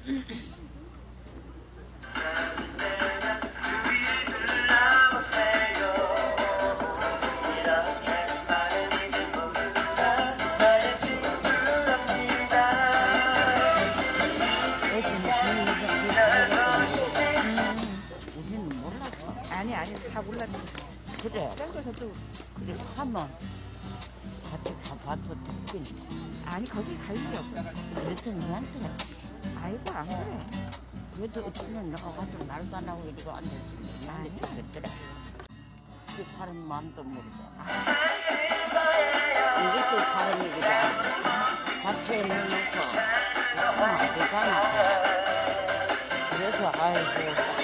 우리는 몰랐어. 아니 다 몰랐는데 그래. 딴거 저쪽. 그래 하면 같이 가봐도 됐겠네. 아니 거기 갈 일이 없었어. 그랬더니 나한테 아이고 안 그래. 그래도 어쩌면 내가 가서 말도 안 하고 이러고 앉았으면 나한테 아니야. 좋겠더라. 그 사람 마음도 모르고. 이것도 사람 얘기다. 같이 해놓고 그러면 안 되잖아. 그래서 아이고.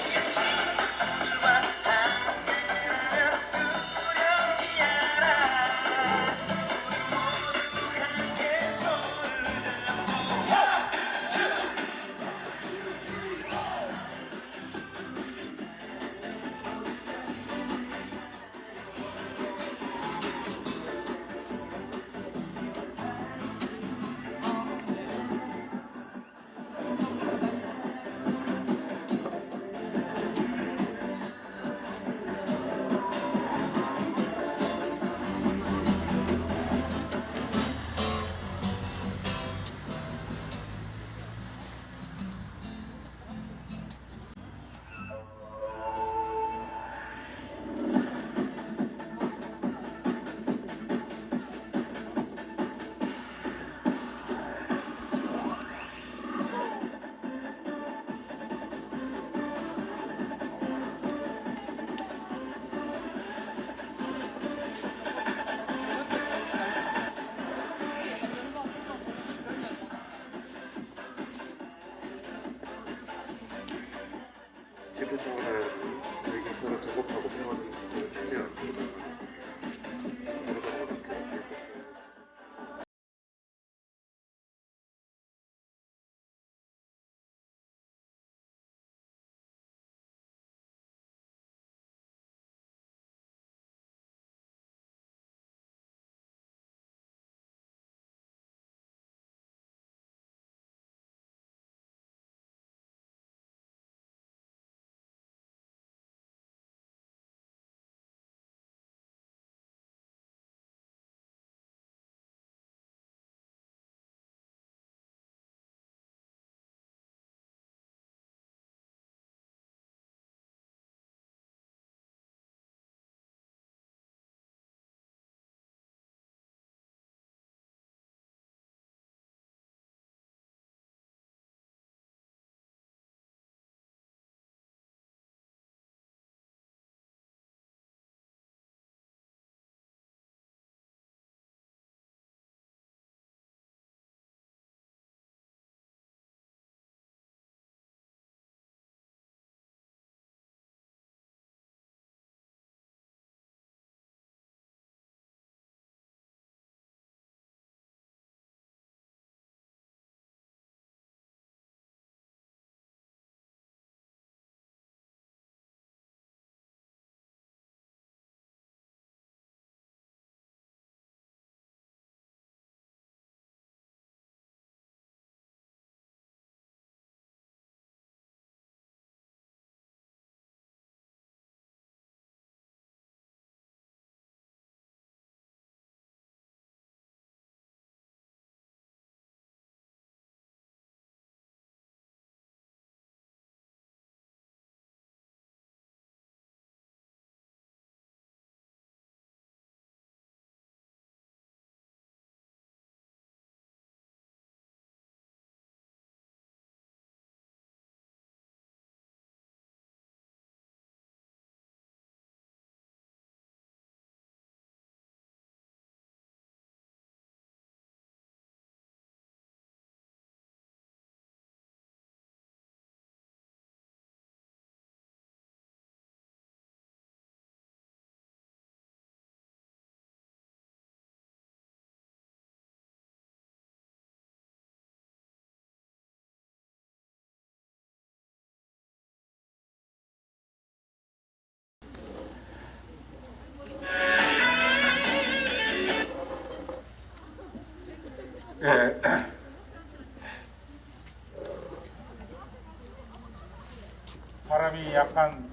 바람이 약간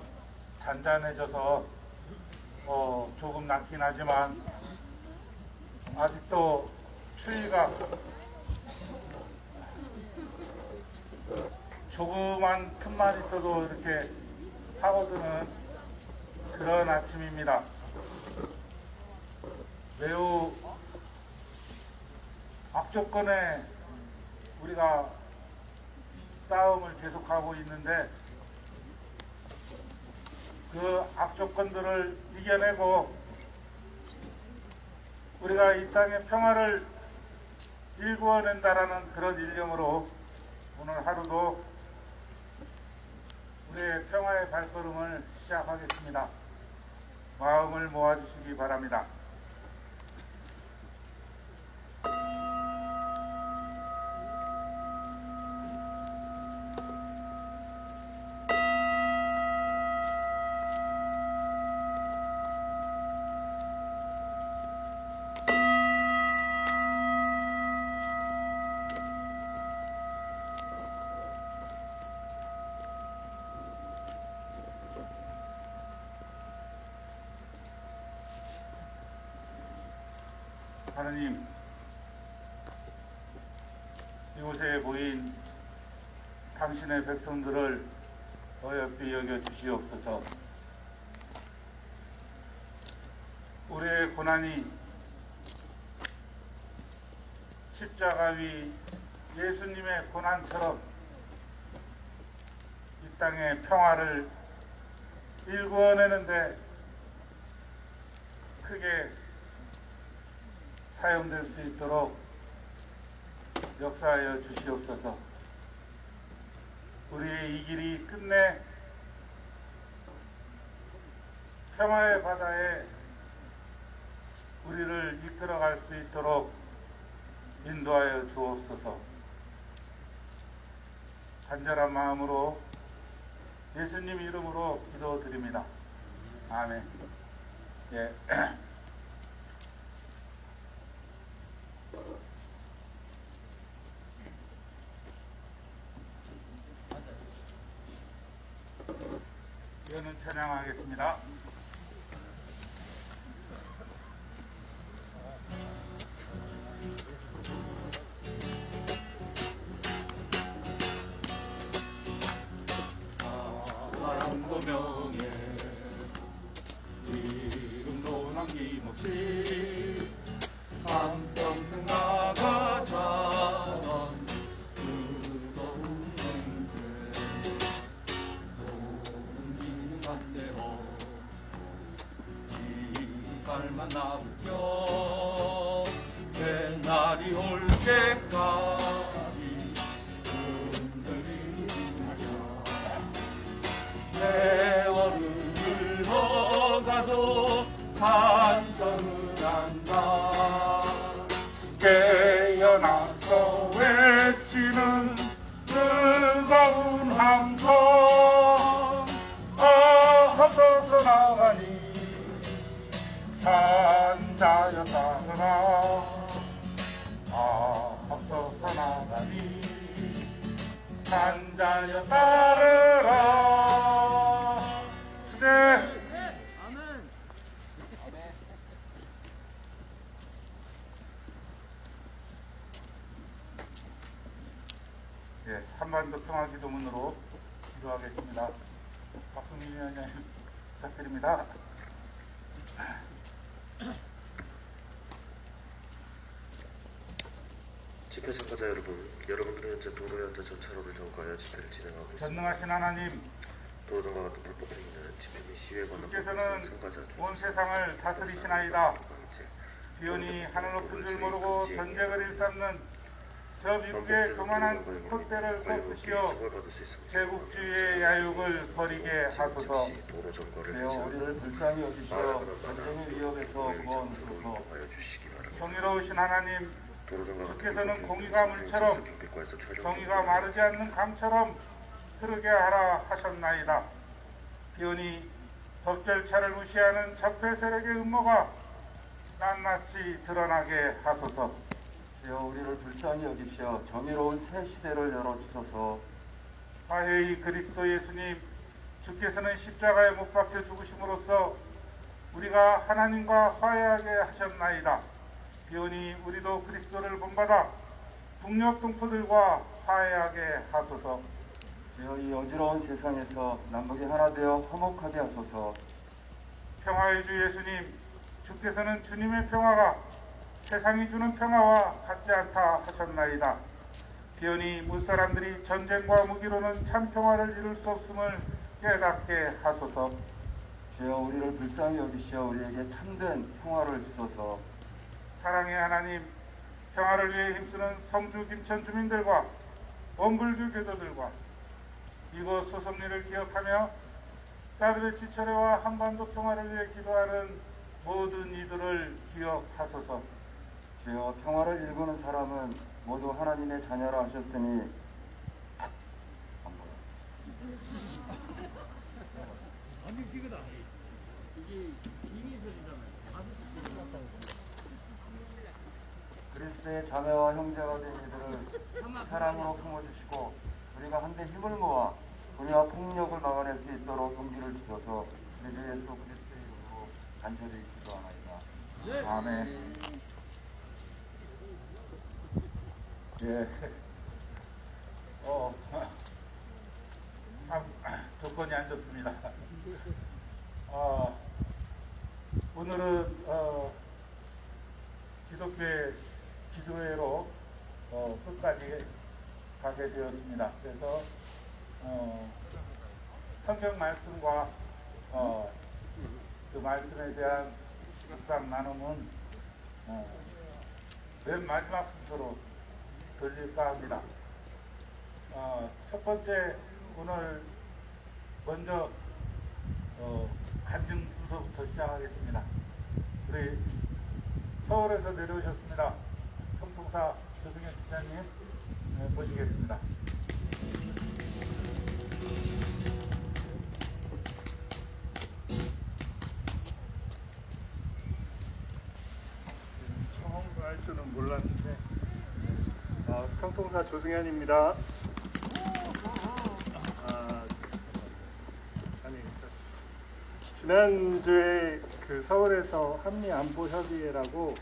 잔잔해져서 조금 낫긴 하지만 아직도 추위가 조그만 틈만 있어도 이렇게 파고드는 그런 아침입니다. 매우 악조건에 우리가 싸움을 계속하고 있는데 그 악조건들을 이겨내고 우리가 이 땅의 평화를 일구어낸다라는 그런 일념으로 오늘 하루도 우리의 평화의 발걸음을 시작하겠습니다. 마음을 모아주시기 바랍니다. 하느님, 이곳에 모인 당신의 백성들을 어여삐 여겨 주시옵소서. 우리의 고난이 십자가 위 예수님의 고난처럼 이 땅의 평화를 일구어내는데 크게 사용될 수 있도록 역사하여 주시옵소서. 우리의 이 길이 끝내 평화의 바다에 우리를 이끌어갈 수 있도록 인도하여 주옵소서. 간절한 마음으로 예수님 이름으로 기도드립니다. 아멘. 예. 이어는 찬양하겠습니다. 사랑도 명예 이름도 남김없이 한평생 나가자던 뜨거운 행세 동기는 반대로 이빨만 나부겨 새날이 올 때까지 흔들리지 마자. 세월은 흘러가도 산전을 한다. 깨어나서 외치는 뜨거운 함성 앞서서 나가니 산자여 따르라. 앞서서 나가니 산자여 따르라. 주제 예, 한반도 평화기도문으로 기도하겠습니다. 박승민 위원장님 부탁드립니다. 집회 참가자 여러분, 여러분들은 현재 도로에 앉아 전차로를 점거하여 집회를 진행하고 있습니다. 전능하신 하나님, 도로등과 같은 불법 행위는 집회 및 시위에 관한 주께서는 참가자 온 세상을 다스리시나이다. 비온이 하늘 높은 줄 모르고 전쟁을 일삼는 저 미국의 교만한 콧대를 꺾으시어 제국주의의 야욕을 버리게 하소서. 도로 점거를 되어 우리를 불쌍히 여기시어 전쟁의 위협에서 구원하소서. 정의로우신 하나님, 주께서는 주께서는 공의가 물처럼 정의가 마르지 않는 강처럼 흐르게 하라 하셨나이다. 비오니 법절차를 무시하는 적폐 세력의 음모가 낱낱이 드러나게 하소서. 되어 우리를 불쌍히 여기시어 정의로운 새 시대를 열어주소서. 화해의 그리스도 예수님, 주께서는 십자가에 못 박혀 죽으심으로써 우리가 하나님과 화해하게 하셨나이다. 비오니 우리도 그리스도를 본받아 북녘 동포들과 화해하게 하소서. 주여 이 어지러운 세상에서 남북이 하나 되어 화목하게 하소서. 평화의 주 예수님, 주께서는 주님의 평화가 세상이 주는 평화와 같지 않다 하셨나이다. 비오니 무사람들이 전쟁과 무기로는 참 평화를 이룰 수 없음을 깨닫게 하소서. 주여 우리를 불쌍히 여기시어 우리에게 참된 평화를 주소서. 사랑의 하나님, 평화를 위해 힘쓰는 성주 김천 주민들과 원불교 교도들과 이곳 소섭리를 기억하며 사드베 지철회와 한반도 평화를 위해 기도하는 모든 이들을 기억하소서. 주여 평화를 일구는 사람은 모두 하나님의 자녀라 하셨으니 그리스도의 자매와 형제가 된 이들을 사랑으로 품어주시고 우리가 한데 힘을 모아 불의와 폭력을 막아낼 수 있도록 용기를 주셔서 우리 주 예수 그리스도의 이름으로 간절히 기도하나이다. 아멘. 예. 조건이 안 좋습니다. 오늘은 기독교의 기도회로 끝까지 가게 되었습니다. 그래서 성경 말씀과 그 말씀에 대한 묵상 나눔은 맨 마지막 순서로 돌릴까 합니다. 첫 번째 오늘 먼저 간증 순서부터 시작하겠습니다. 우리 서울에서 내려오셨습니다. 평통사 조승현 집사님 모시겠습니다. 처음 할 줄은 몰랐는데 평통사 조승현입니다. 지난주에 그 서울에서 한미안보협의회라고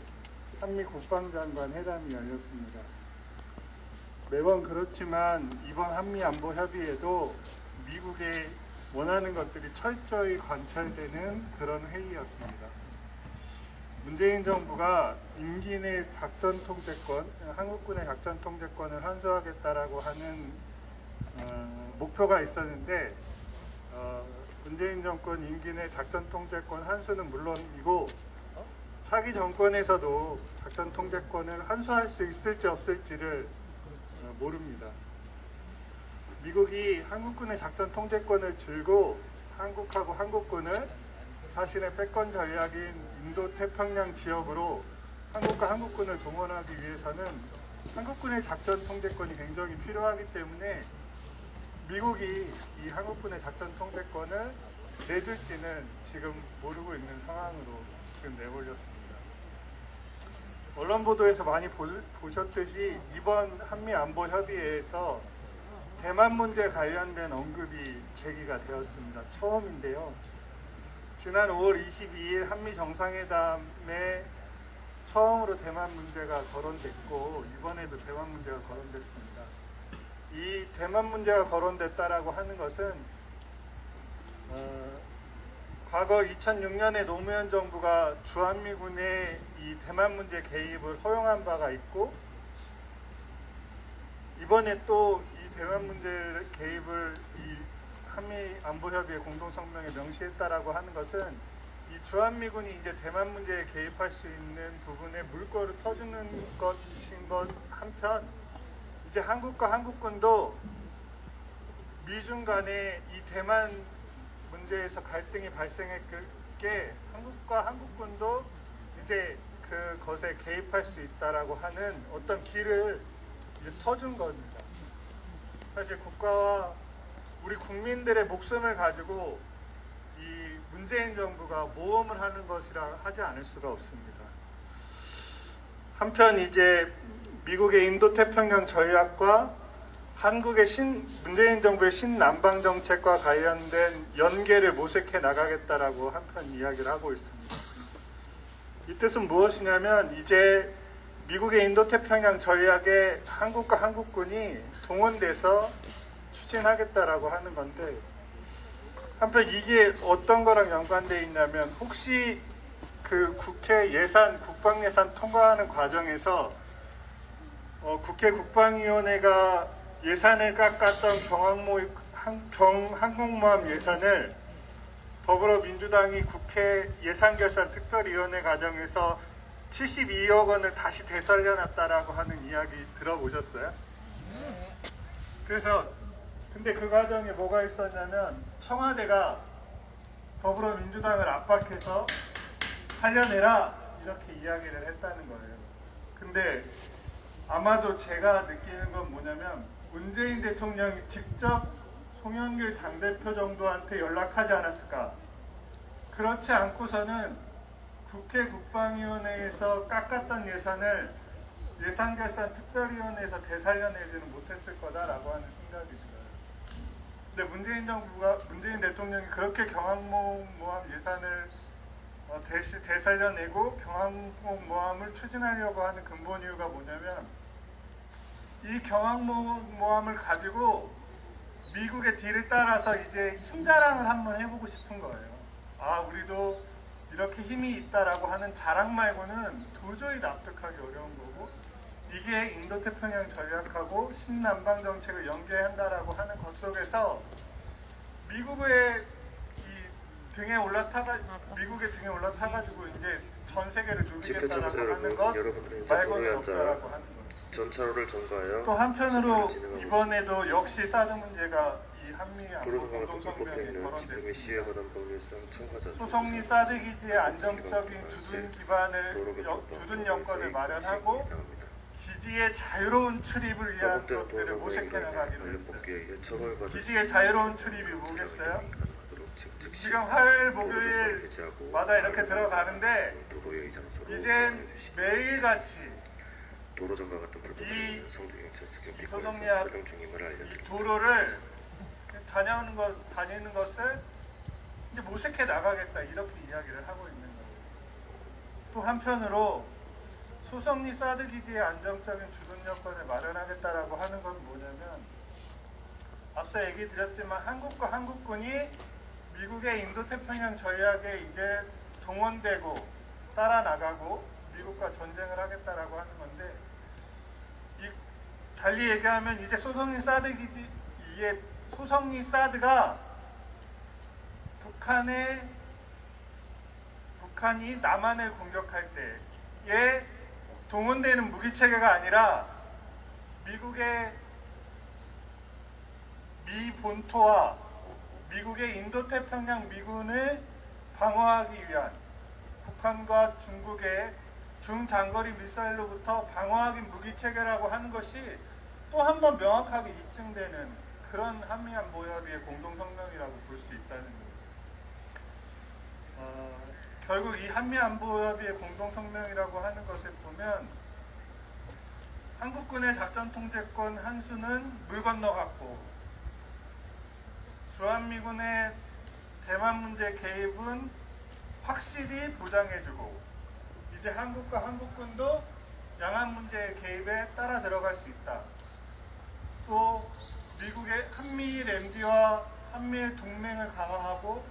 한미국방장관 회담이 열렸습니다. 매번 그렇지만 이번 한미안보협의회도 미국의 원하는 것들이 철저히 관철되는 그런 회의였습니다. 문재인 정부가 임기 내 작전 통제권, 한국군의 작전 통제권을 환수하겠다라고 하는 목표가 있었는데 문재인 정권 임기 내 작전 통제권 환수는 물론이고 차기 정권에서도 작전 통제권을 환수할 수 있을지 없을지를 모릅니다. 미국이 한국군의 작전 통제권을 들고 한국하고 한국군을 자신의 패권 전략인 인도태평양 지역으로 한국과 한국군을 동원하기 위해서는 한국군의 작전 통제권이 굉장히 필요하기 때문에 미국이 이 한국군의 작전 통제권을 내줄지는 지금 모르고 있는 상황으로 지금 내몰렸습니다. 언론 보도에서 많이 보셨듯이 이번 한미안보협의회에서 대만 문제 관련된 언급이 제기가 되었습니다. 처음인데요. 지난 5월 22일 한미 정상회담에 처음으로 대만 문제가 거론됐고 이번에도 대만 문제가 거론됐습니다. 이 대만 문제가 거론됐다라고 하는 것은 과거 2006년에 노무현 정부가 주한미군의 이 대만 문제 개입을 허용한 바가 있고 이번에 또 이 대만 문제 개입을 이 한미 안보협의회 공동성명에 명시했다라고 하는 것은 이 주한미군이 이제 대만 문제에 개입할 수 있는 부분에 물꼬를 터주는 것인 것 한편 이제 한국과 한국군도 미중 간에 이 대만 문제에서 갈등이 발생했기에 한국과 한국군도 이제 그것에 개입할 수 있다라고 하는 어떤 길을 이제 터준 겁니다. 사실 국가와 우리 국민들의 목숨을 가지고 이 문재인 정부가 모험을 하는 것이라 하지 않을 수가 없습니다. 한편 이제 미국의 인도태평양 전략과 한국의 문재인 정부의 신남방 정책과 관련된 연계를 모색해 나가겠다라고 한편 이야기를 하고 있습니다. 이 뜻은 무엇이냐면 이제 미국의 인도태평양 전략에 한국과 한국군이 동원돼서 추진하겠다라고 하는 건데, 한편 이게 어떤 거랑 연관되어 있냐면, 혹시 그 국회 예산, 국방예산 통과하는 과정에서 국회 국방위원회가 예산을 깎았던 항공모함 예산을 더불어민주당이 국회 예산결산 특별위원회 과정에서 72억 원을 다시 되살려놨다라고 하는 이야기 들어보셨어요? 그래서 근데 그 과정에 뭐가 있었냐면, 청와대가 더불어민주당을 압박해서 살려내라 이렇게 이야기를 했다는 거예요. 근데 아마도 제가 느끼는 건 뭐냐면, 문재인 대통령이 직접 송영길 당대표 정도한테 연락하지 않았을까? 그렇지 않고서는 국회 국방위원회에서 깎았던 예산을 예산결산 특별위원회에서 되살려내지는 못했을 거다라고 하는 생각이 들어요. 근데 문재인 대통령이 그렇게 경항모함 예산을 되살려내고 경항모함을 추진하려고 하는 근본 이유가 뭐냐면, 이 경항모함을 가지고 미국의 뒤를 따라서 이제 힘자랑을 한번 해보고 싶은 거예요. 아, 우리도 이렇게 힘이 있다라고 하는 자랑 말고는 도저히 납득하기 어려운 거고, 이게 인도태평양 전략하고 신남방 정책을 연계한다라고 하는 것 속에서 미국의 등에 올라타가지고 이제 전 세계를 누비겠다라고 하는 것 말고는 없다라고 하는 거예요. 전차로를 전가하여 또 한편으로 이번에도 역시 사드 문제가 이 한미 안보 공동성명에 거론됐습니다. 소송리 사드 기지의 안정적인 주둔 기반을 주둔 여건을 마련하고 기지의 자유로운 출입을 위한 것들을 모색해 나가기로 했어요. 기지의 자유로운 출입이 뭐겠어요? 지금 화요일 목요일마다 이렇게 들어가는데, 이젠 매일같이 이 소송리와 이 도로를 다니는 것을 이제 모색해 나가겠다 이렇게 이야기를 하고 있는 거예요. 또 한편으로 소송리 사드 기지의 안정적인 주둔 여건을 마련하겠다라고 하는 건 뭐냐면, 앞서 얘기 드렸지만 한국과 한국군이 미국의 인도태평양 전략에 이제 동원되고 따라 나가고 미국과 전쟁을 하겠다라고 하는 건데, 달리 얘기하면 이제 소송리 사드가 북한이 남한을 공격할 때에 동원되는 무기체계가 아니라 미국의 미 본토와 미국의 인도태평양 미군을 방어하기 위한, 북한과 중국의 중장거리 미사일로부터 방어하기 무기체계라고 하는 것이 또 한 번 명확하게 입증되는 그런 한미안보협의의 공동성명이라고 볼 수 있다는 거죠. 결국 이 한미안보협의의 공동성명이라고 하는 것을 보면, 한국군의 작전통제권 한 수는 물 건너갔고, 주한미군의 대만 문제 개입은 확실히 보장해주고, 이제 한국과 한국군도 양안 문제의 개입에 따라 들어갈 수 있다. 또 미국의 한미 램디와 한미의 동맹을 강화하고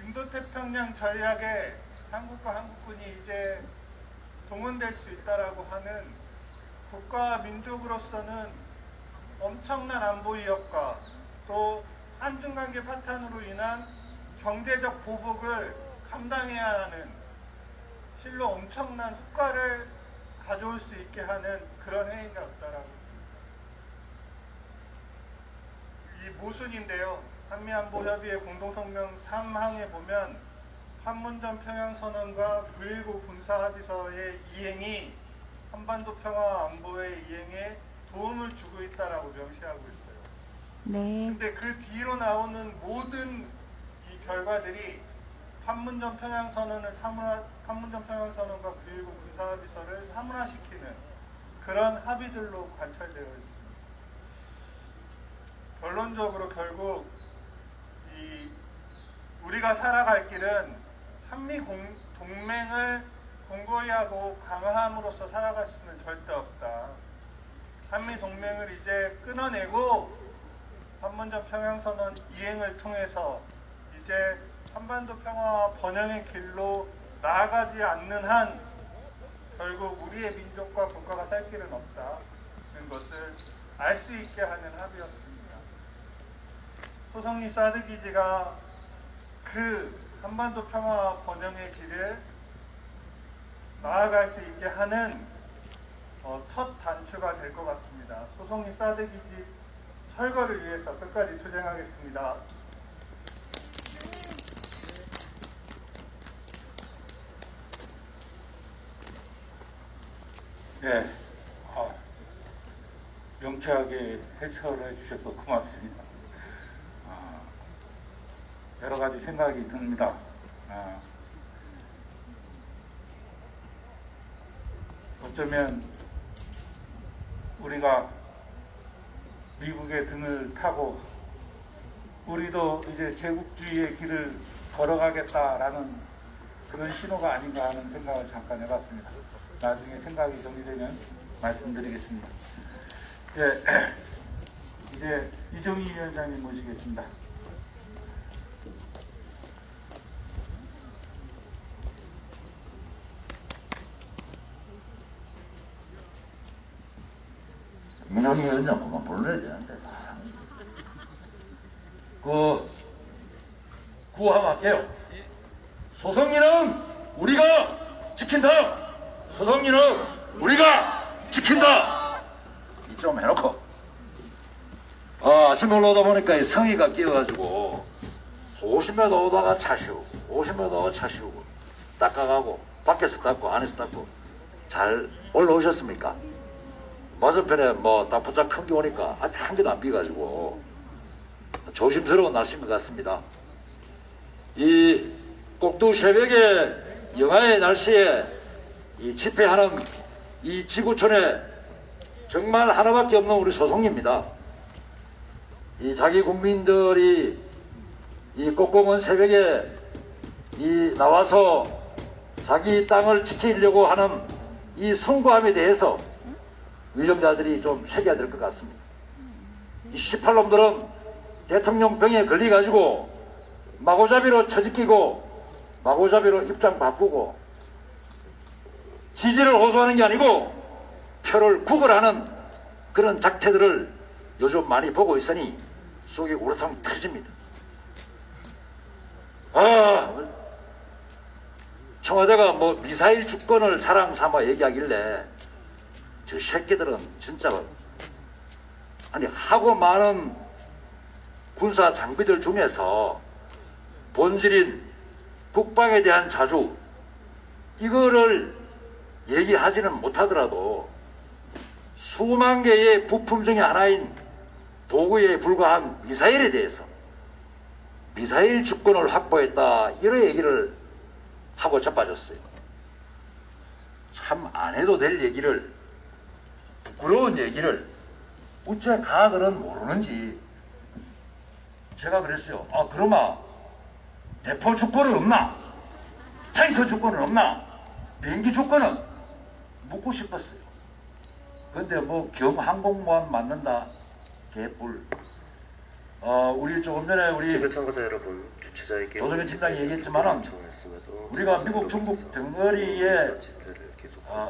인도태평양 전략에 한국과 한국군이 이제 동원될 수 있다라고 하는 국가와 민족으로서는 엄청난 안보 위협과 또 한중관계 파탄으로 인한 경제적 보복을 감당해야 하는, 실로 엄청난 효과를 가져올 수 있게 하는 그런 행위가 없다라고. 이 모순인데요. 한미안보협의회 공동성명 3항에 보면 판문점 평양선언과 9.19 군사합의서의 이행이 한반도 평화 안보의 이행에 도움을 주고 있다라고 명시하고 있어요. 네. 근데 그 뒤로 나오는 모든 이 결과들이 판문점 평양선언과 9.19 군사합의서를 사문화시키는 그런 합의들로 관찰되어 있습니다. 결론적으로 결국 우리가 살아갈 길은 한미 동맹을 공고히 하고 강화함으로써 살아갈 수는 절대 없다. 한미 동맹을 이제 끊어내고 판문점 평양선언 이행을 통해서 이제 한반도 평화와 번영의 길로 나아가지 않는 한 결국 우리의 민족과 국가가 살 길은 없다는 것을 알 수 있게 하는 합의였습니다. 소성리 사드 기지가 그 한반도 평화와 번영의 길을 나아갈 수 있게 하는 첫 단추가 될 것 같습니다. 소성리 사드 기지 철거를 위해서 끝까지 투쟁하겠습니다. 네, 명쾌하게 해설을 해주셔서 고맙습니다. 여러 가지 생각이 듭니다. 어쩌면 우리가 미국의 등을 타고 우리도 이제 제국주의의 길을 걸어가겠다라는 그런 신호가 아닌가 하는 생각을 잠깐 해봤습니다. 나중에 생각이 정리되면 말씀드리겠습니다. 네, 이제 이종희 위원장님 모시겠습니다. 민원이 위원장 그만 불러야 되는데. 구함할게요. 소성리는 우리가 지킨다. 소성리는 우리가 지킨다. 이 좀 해놓고. 아침에 올라오다 보니까 이 성의가 끼어가지고 50m 오다가 차 쉬우고 50m 오다가 차 쉬우고 닦아가고 밖에서 닦고 안에서 닦고 잘 올라오셨습니까? 맞은편에 뭐 땅포자 큰 게 오니까 앞에 한 개도 안 비가지고 조심스러운 날씨인 것 같습니다. 이 꼭두 새벽에 영하의 날씨에 이 집회하는 이 지구촌에 정말 하나밖에 없는 우리 소송입니다. 이 자기 국민들이 이 꼭공은 새벽에 이 나와서 자기 땅을 지키려고 하는 이 숭고함에 대해서 위정자들이 좀 새겨야 될 것 같습니다. 이 18놈들은 대통령 병에 걸려가지고 마구잡이로 처지끼고 마구잡이로 입장 바꾸고 지지를 호소하는 게 아니고 표를 구걸하는 그런 작태들을 요즘 많이 보고 있으니 속이 우러탕 터집니다. 청와대가 뭐 미사일 주권을 자랑 삼아 얘기하길래 저 새끼들은 진짜 아니 하고 많은 군사 장비들 중에서 본질인 국방에 대한 자주 이거를 얘기하지는 못하더라도 수만 개의 부품 중에 하나인 도구에 불과한 미사일에 대해서 미사일 주권을 확보했다 이런 얘기를 하고 자빠졌어요. 참 안 해도 될 얘기를 부끄러운 얘기를 어째 가들은 모르는지 제가 그랬어요. 그러면 대포 주권은 없나? 탱크 주권은 없나? 비행기 주권은? 묻고 싶었어요. 근데 뭐 경항공모함 맞는다? 개뿔. 우리 조금 전에 우리 집회 참가자 여러분, 주최자에게 조정현 팀장이 얘기했지만은 우리가 미국 중국 등거리에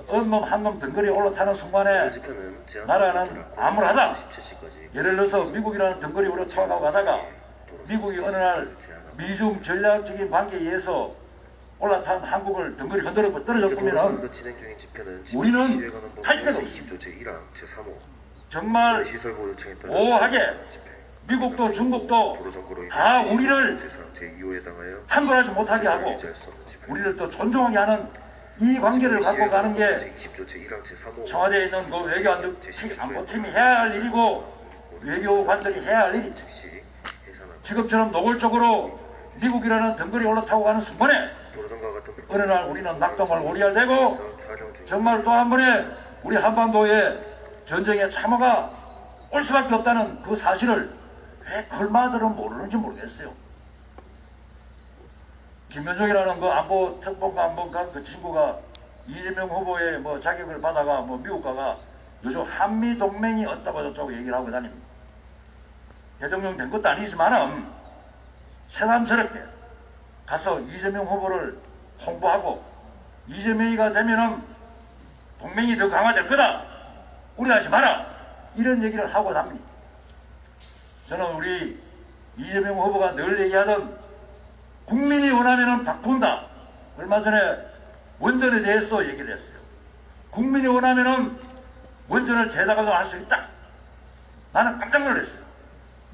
언놈 한놈 등거리에 올라타는 순간에 나라는 암울하다. 예를 들어서 미국이라는 등거리 올라타고 가다가 미국이 어느 날 미중 전략적인 관계에 의해서 올라탄 한국을 등거리 흔들어 떨어졌으면 우리는 할 데가 없습니다. 정말 오하게 미국도 중국도 다 우리를 함부하지 못하게 하고 우리를 또 존중하게 하는 이 관계를 갖고 가는 게 청와대에 있는 그 외교안보팀이 해야 할 일이고 외교관들이 해야 할 일이죠. 지금처럼 노골적으로 미국이라는 등거리 올라타고 가는 순간에 어느 날 우리는 낙동을 오리알되고 정말 또 한 번에 우리 한반도에 전쟁의 참호가 올 수밖에 없다는 그 사실을 왜 걸마들은 모르는지 모르겠어요. 김현종이라는 그 안보 특보가 그 친구가 이재명 후보의 뭐 자격을 받아가 뭐 미국 가가 요즘 한미 동맹이 어쩌고 저쩌고 얘기를 하고 다닙니다. 대통령 된 것도 아니지만은 새삼스럽게 가서 이재명 후보를 홍보하고 이재명이가 되면은 동맹이 더 강화될 거다. 우리 하지 마라. 이런 얘기를 하고 답니다. 저는 우리 이재명 후보가 늘 얘기하던 국민이 원하면은 바꾼다. 얼마 전에 원전에 대해서도 얘기를 했어요. 국민이 원하면은 원전을 재작업도 할 수 있다. 나는 깜짝 놀랐어요.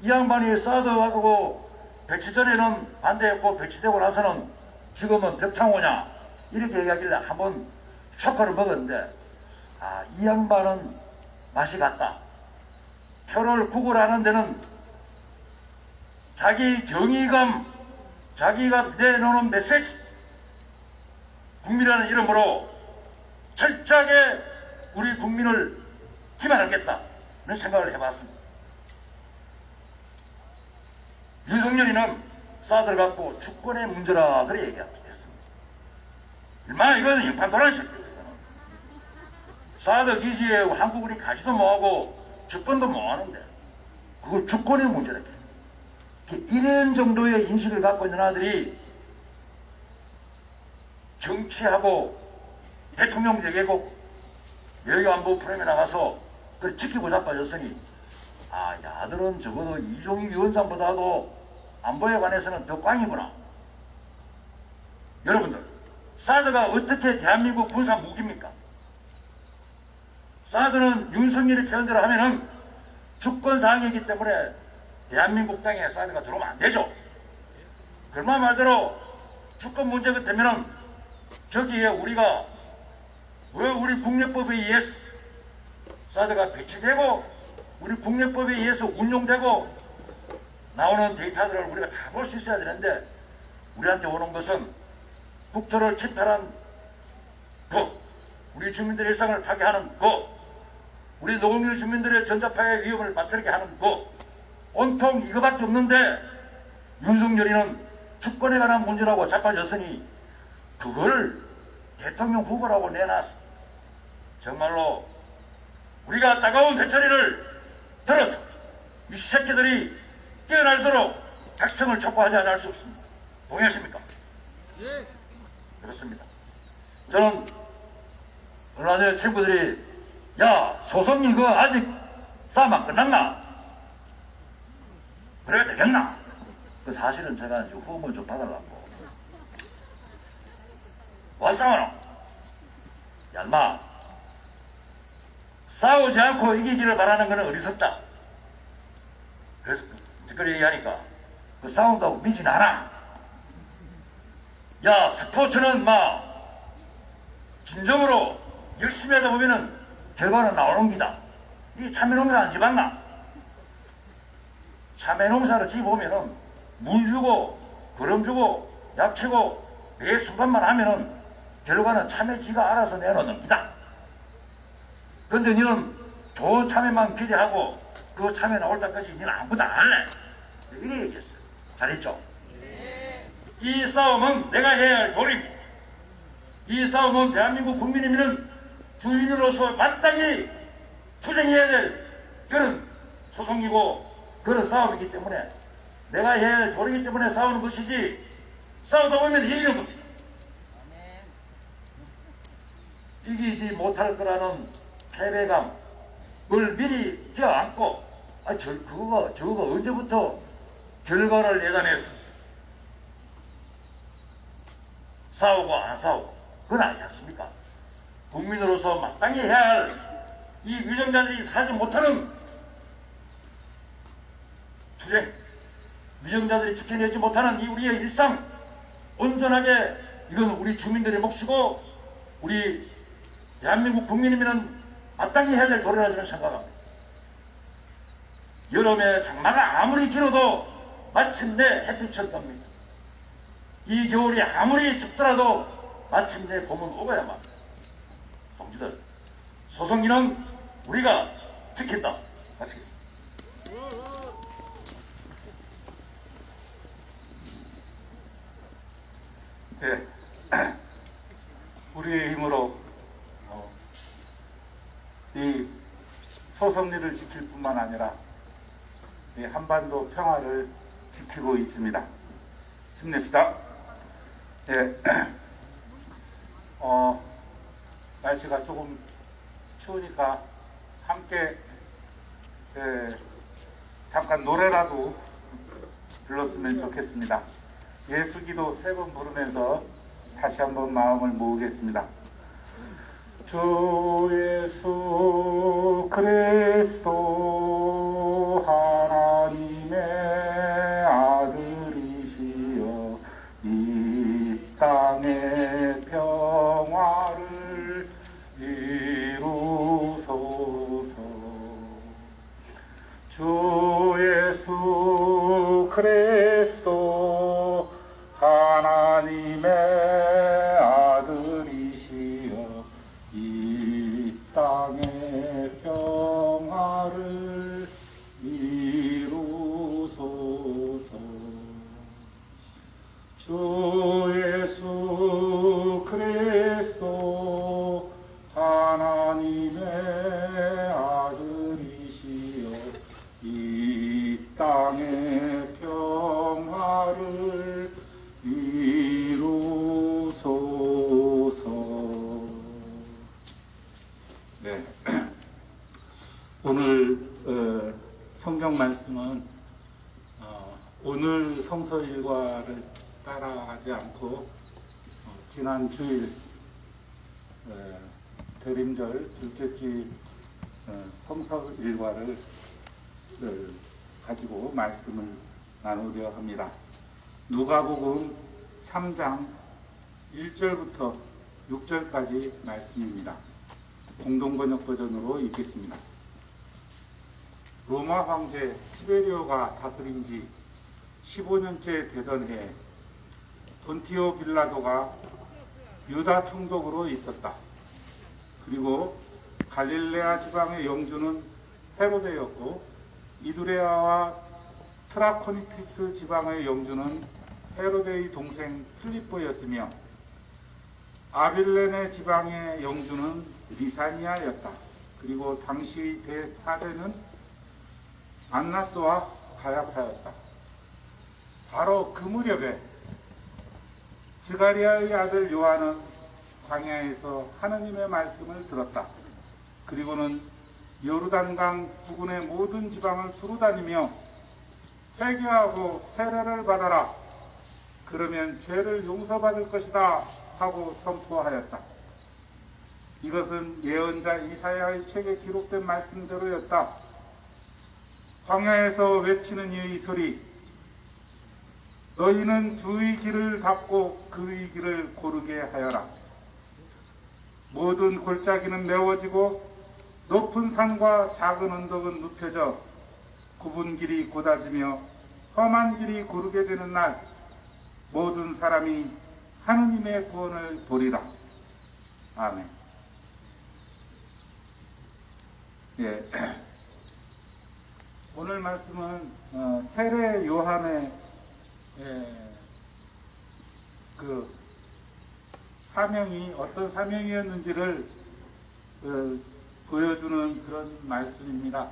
이 양반이 사드하고 배치전에는 반대했고 배치되고 나서는 지금은 벽창호냐 이렇게 얘기하길래 한번 쇼크를 먹었는데 아, 이 양반은 맛이 갔다. 표를 구걸하는 데는 자기 정의감, 자기가 내놓는 메시지, 국민이라는 이름으로 철저하게 우리 국민을 기만하겠다 이런 생각을 해봤습니다. 윤석열이는 사드를 갖고 주권의 문제라 그래 얘기했습니다. 얼마나 이거는 영판도라는 새끼예요. 사드 기지에 한국이 가지도 못하고 주권도 못하는데 그걸 주권의 문제라. 이런 정도의 인식을 갖고 있는 아들이 정치하고 대통령 되겠고 외교안보 프로그램에 나가서 그걸 지키고 자빠졌으니 아, 이 아들은 적어도 이종익 위원장보다도 안보에 관해서는 더 꽝이구나. 여러분들, 사드가 어떻게 대한민국 군사 무기입니까? 사드는 윤석열이 표현대로 하면은 주권사항이기 때문에 대한민국 땅에 사드가 들어오면 안 되죠. 그러나 말대로 주권 문제 같으면은 저기에 우리가 왜 우리 국내법에 의해서 사드가 배치되고 우리 국내법에 의해서 운용되고 나오는 데이터들을 우리가 다 볼 수 있어야 되는데 우리한테 오는 것은 국토를 침탈한 것, 우리 주민들의 일상을 파괴하는 것, 우리 노동일 주민들의 전자파의 위험을 맞들게 하는 것, 온통 이거밖에 없는데 윤석열이는 주권에 관한 문제라고 자빠졌으니 그걸 대통령 후보라고 내놨어. 정말로 우리가 따가운 대처리를 들어서 이 새끼들이 깨어날도록 백성을 촉구하지 않을 수 없습니다. 동의하십니까? 예. 그렇습니다. 저는 얼마 전에 친구들이 야, 소송이 그거 아직 싸움 안 끝났나? 그래야 되겠나? 그 사실은 제가 이제 후원을 좀 받으려고 왔사오노 야, 인마 싸우지 않고 이기기를 바라는 것은 어리석다. 그래서 그렇게 얘기하니까 그 싸운다고 미진 않아. 야, 스포츠는 막 진정으로 열심히 하다 보면은 결과는 나오는 기다. 이 참외농사 안 집었나? 참외농사를 지어보면은 물 주고 거름 주고 약 치고 매 순간만 하면은 결과는 참외지가 알아서 내놓는 기다. 근데 너는 좋은 참외만 기대하고 그 참외 나올 때까지 너는 아무것도 안 할래. 이래 얘기했어요. 잘했죠? 이 싸움은 내가 해야 할 도리입니다. 이 싸움은 대한민국 국민이면 주인으로서 마땅히 투쟁해야 될 그런 소송이고 그런 싸움이기 때문에 내가 해야 할 도리이기 때문에 싸우는 것이지 싸우다 보면 이기는 겁니다. 이기지 못할 거라는 패배감을 미리 껴안고 저거 언제부터 결과를 예단해서 싸우고 안 싸우고 그건 아니지 않습니까? 국민으로서 마땅히 해야 할 이 위정자들이 하지 못하는 투쟁, 위정자들이 지켜내지 못하는 이 우리의 일상 온전하게 이건 우리 주민들의 몫이고 우리 대한민국 국민이면 마땅히 해야 될 도리라 저는 생각합니다. 여름에 장마가 아무리 길어도 마침내 햇빛을 떱니다. 이 겨울이 아무리 춥더라도 마침내 봄은 오고야만 합니다. 동지들, 소송기는 우리가 지킨다. 마치겠습니다. 예, 우리의 힘으로 이 소성리를 지킬 뿐만 아니라 이 한반도 평화를 지키고 있습니다. 힘냅시다. 예, 날씨가 조금 추우니까 함께 잠깐 노래라도 불렀으면 좋겠습니다. 예수기도 3번 부르면서 다시 한번 마음을 모으겠습니다. 주 예수 그리스도 하나님의 아들이시여 이 땅의 평화를 이루소서. 주 예수 그리스도 하나님의 아들이시여 이 땅의 평화를 이루소서. 주 예수 그리스도 하나님의 아들이시여 이 땅의 평화를 이루소서. 네. 오늘 성경 말씀은 오늘 성서 일과를 따라가지 않고 지난 주일 대림절 둘째 주 성서 일과를 가지고 말씀을 나누려 합니다. 누가복음 3장 1절부터 6절까지 말씀입니다. 공동번역 버전으로 읽겠습니다. 로마 황제 티베리오가 다스린 지 15년째 되던 해 본티오 빌라도가 유다 총독으로 있었다. 그리고 갈릴레아 지방의 영주는 헤로데였고 이두레아와 트라코니티스 지방의 영주는 헤로데의 동생 필립보였으며 아빌레네 지방의 영주는 리사니아였다. 그리고 당시의 대사제는 안나스와 가야파였다. 바로 그 무렵에 스가리아의 아들 요한은 광야에서 하느님의 말씀을 들었다. 그리고는 요르단강 부근의 모든 지방을 두루다니며 회개하고 세례를 받아라. 그러면 죄를 용서받을 것이다 하고 선포하였다. 이것은 예언자 이사야의 책에 기록된 말씀대로였다. 광야에서 외치는 이의 소리, 너희는 주의 길을 닫고 그의 길을 고르게 하여라. 모든 골짜기는 메워지고 높은 산과 작은 언덕은 눕혀져 굽은 길이 곧아지며 험한 길이 고르게 되는 날 모든 사람이 하느님의 구원을 보리라. 아멘. 예. 오늘 말씀은 세례 요한의 그 사명이 어떤 사명이었는지를 보여주는 그런 말씀입니다.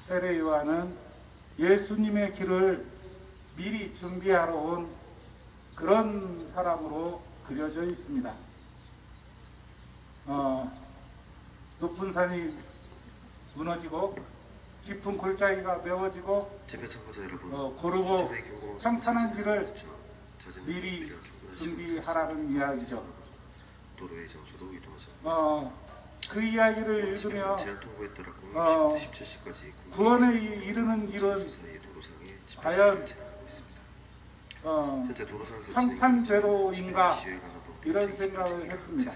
세례 요한은 예수님의 길을 미리 준비하러 온 그런 사람으로 그려져 있습니다. 높은 산이 무너지고 깊은 골짜기가 메워지고 고르고 평탄한 길을 미리 준비하라는 이야기죠. 그 이야기를 읽으며 구원에 이르는 길은 과연 평탄대로인가 이런 생각을 했습니다.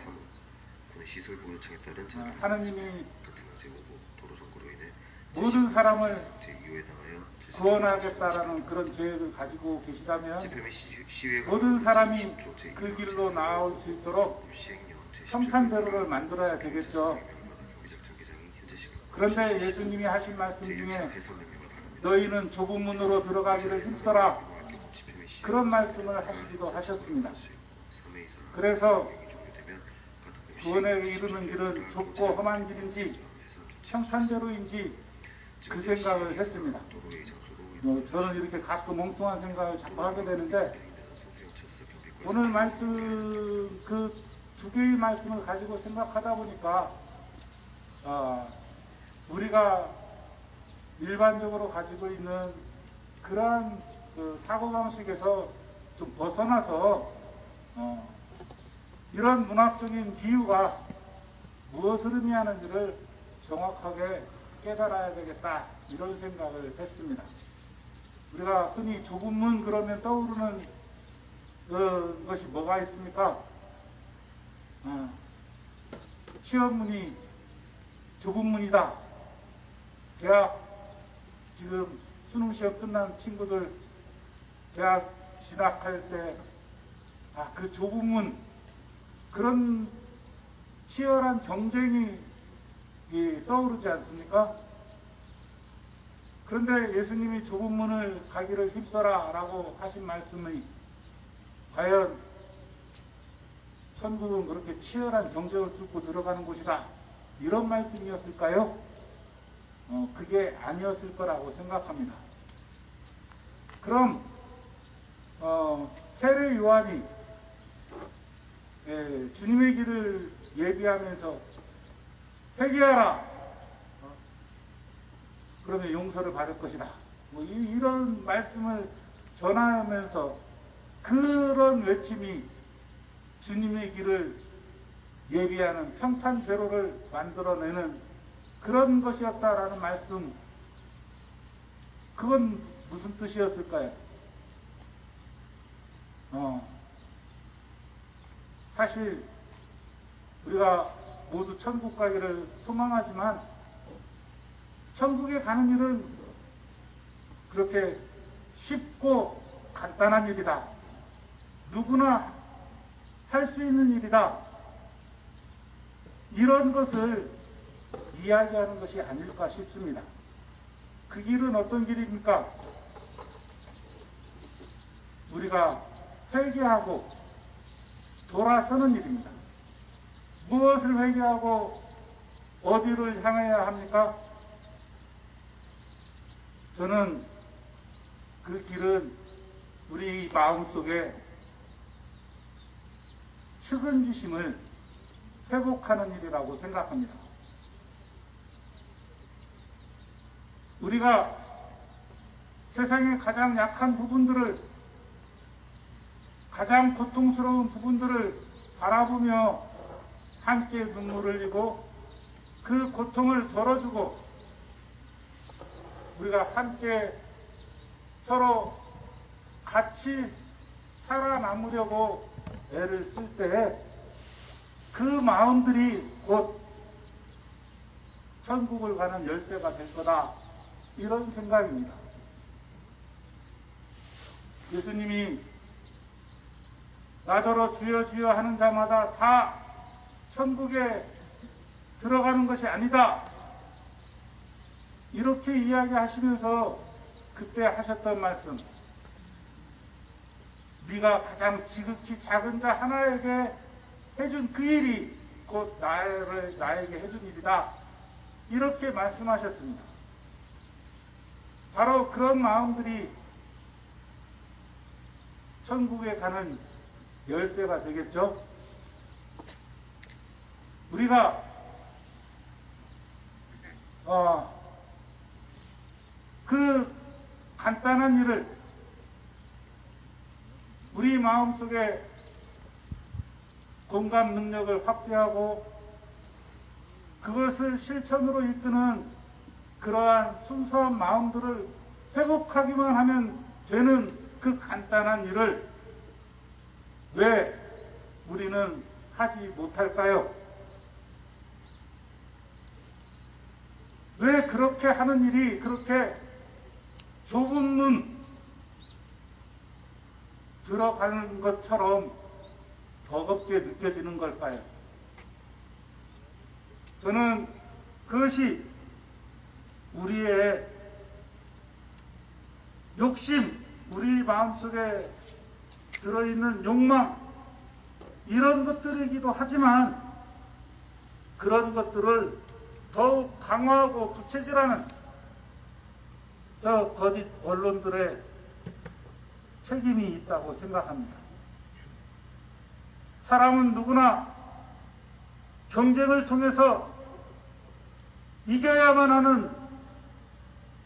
하느님이 모든 사람을 구원하겠다라는 그런 계획을 가지고 계시다면 모든 사람이 그 길로 나아올 수 있도록 평탄대로를 만들어야 되겠죠. 그런데 예수님이 하신 말씀 중에 너희는 좁은 문으로 들어가기를 힘써라, 그런 말씀을 하시기도 하셨습니다. 그래서 구원에 이르는 길은 좁고 험한 길인지 평탄대로인지 그 생각을 했습니다. 저는 이렇게 가끔 엉뚱한 생각을 자꾸 하게 되는데 오늘 말씀 그 두 개의 말씀을 가지고 생각하다 보니까 우리가 일반적으로 가지고 있는 그러한 그 사고방식에서 좀 벗어나서 이런 문학적인 비유가 무엇을 의미하는지를 정확하게 깨달아야 되겠다 이런 생각을 했습니다. 우리가 흔히 좁은 문 그러면 떠오르는 것이 뭐가 있습니까? 시험문이 좁은 문이다. 대학 지금 수능시험 끝난 친구들 대학 진학할 때 그 좁은 문 그런 치열한 경쟁이 떠오르지 않습니까? 그런데 예수님이 좁은 문을 가기를 힘써라 라고 하신 말씀이 과연 천국은 그렇게 치열한 경쟁을 뚫고 들어가는 곳이다 이런 말씀이었을까요? 그게 아니었을 거라고 생각합니다. 그럼 세례 요한이 주님의 길을 예비하면서 회개하라 그러면 용서를 받을 것이다 이런 말씀을 전하면서 그런 외침이 주님의 길을 예비하는 평탄대로를 만들어내는 그런 것이었다라는 말씀 그건 무슨 뜻이었을까요? 사실 우리가 모두 천국 가기를 소망하지만 천국에 가는 일은 그렇게 쉽고 간단한 일이다. 누구나 할 수 있는 일이다. 이런 것을 이야기하는 것이 아닐까 싶습니다. 그 길은 어떤 길입니까? 우리가 회개하고 돌아서는 일입니다. 무엇을 회개하고 어디를 향해야 합니까? 저는 그 길은 우리 마음속에 측은지심을 회복하는 일이라고 생각합니다. 우리가 세상의 가장 약한 부분들을 가장 고통스러운 부분들을 바라보며 함께 눈물을 흘리고 그 고통을 덜어주고 우리가 함께 서로 같이 살아남으려고 애를 쓸 때 그 마음들이 곧 천국을 가는 열쇠가 될 거다 이런 생각입니다. 예수님이 나더러 주여 주여 하는 자마다 다 천국에 들어가는 것이 아니다 이렇게 이야기하시면서 그때 하셨던 말씀 네가 가장 지극히 작은 자 하나에게 해준 그 일이 곧 나에게 해준 일이다 이렇게 말씀하셨습니다. 바로 그런 마음들이 천국에 가는 열쇠가 되겠죠. 우리가 그 간단한 일을 우리 마음속에 공감 능력을 확대하고 그것을 실천으로 이끄는 그러한 순수한 마음들을 회복하기만 하면 되는 그 간단한 일을 왜 우리는 하지 못할까요? 왜 그렇게 하는 일이 그렇게 좁은 문 들어가는 것처럼 버겁게 느껴지는 걸까요? 저는 그것이 우리의 욕심, 우리 마음속에 들어있는 욕망, 이런 것들이기도 하지만 그런 것들을 더욱 강화하고 부채질하는 저 거짓 언론들의 책임이 있다고 생각합니다. 사람은 누구나 경쟁을 통해서 이겨야만 하는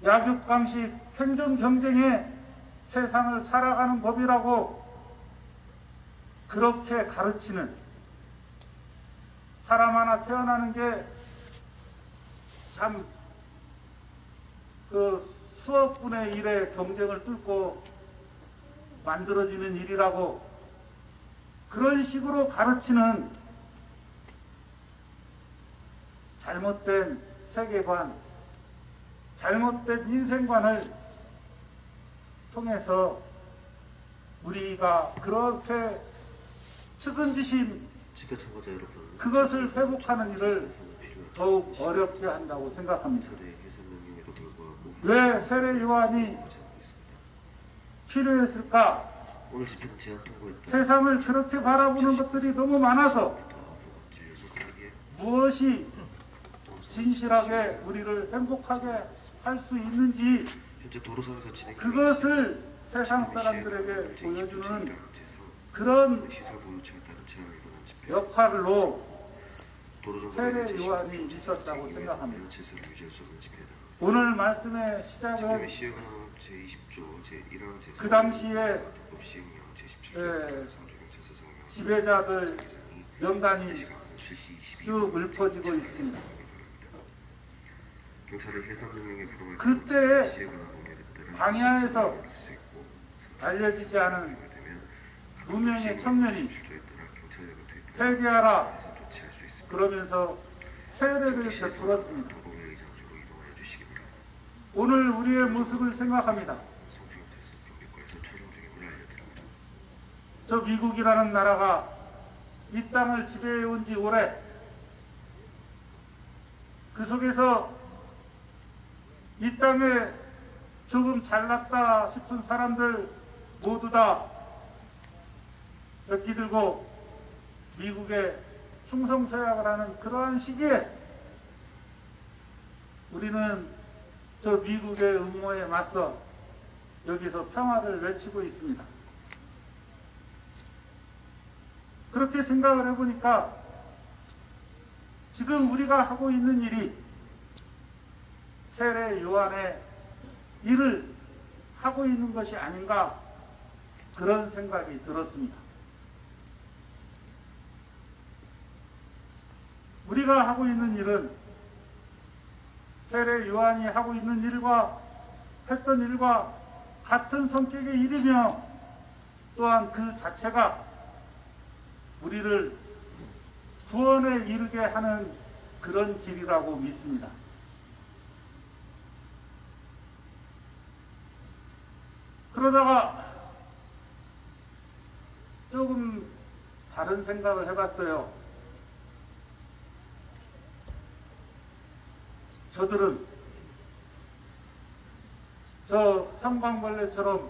약육강식 생존 경쟁의 세상을 살아가는 법이라고 그렇게 가르치는, 사람 하나 태어나는 게 참 그 수억 분의 1의 경쟁을 뚫고 만들어지는 일이라고 그런 식으로 가르치는 잘못된 세계관, 잘못된 인생관을 통해서 우리가 그렇게 측은지심, 집회 참가자 여러분, 그것을 회복하는 일을 더욱 어렵게 한다고 생각합니다. 세례 해산 명령에도 불구하고 왜 세례 요한이 필요했을까? 오늘 집회는 제한 통보했다. 세상을 그렇게 바라보는 것들이 너무 많아서 무엇이 진실하게 우리를 행복하게 할 수 있는지 현재 도로상에서 진행 그것을 세상 사람들에게 보여주는 그런 시설 보호처에 따른 제한을 위반한 집회, 역할로 도로정보 세례 요한이 있었다고 생각합니다. 질서를 유지할 수 없는 집회다. 오늘 말씀의 집회 시작은 시행령 제20조 제1항 제3 그 당시에 법 시행령 제17조 예, 상조경찰서성명 지배자들 명단이 시간 실시 22분 쭉 읊어지고 있습니다. 경찰의 해산 명령에 불응할 그때에 시행하는 법률에 따른 광야에서 수 있고 알려지지 않은 되면 무명의 청년이 17조에 따라 경찰력을 투입해 회개하라 조치할 수 있습니다. 그러면서 세례를 베풀었습니다. 도로의 의상으로 이동을 해주시기 바랍니다. 오늘 우리의 모습을 생각합니다. 성주경찰서 경비과에서 촬영 중임을 알려드립니다. 저 미국이라는 나라가 이 땅을 지배해온 지 오래, 그 속에서 이 땅에 조금 잘났다 싶은 사람들 모두 다 벽기 들고 미국에 충성서약을 하는 그러한 시기에 우리는 저 미국의 음모에 맞서 여기서 평화를 외치고 있습니다. 그렇게 생각을 해보니까 지금 우리가 하고 있는 일이 세례 요한의 일을 하고 있는 것이 아닌가 그런 생각이 들었습니다. 우리가 하고 있는 일은 세례 요한이 하고 있는 일과 했던 일과 같은 성격의 일이며 또한 그 자체가 우리를 구원에 이르게 하는 그런 길이라고 믿습니다. 그러다가 조금 다른 생각을 해봤어요. 저들은 저 형광벌레처럼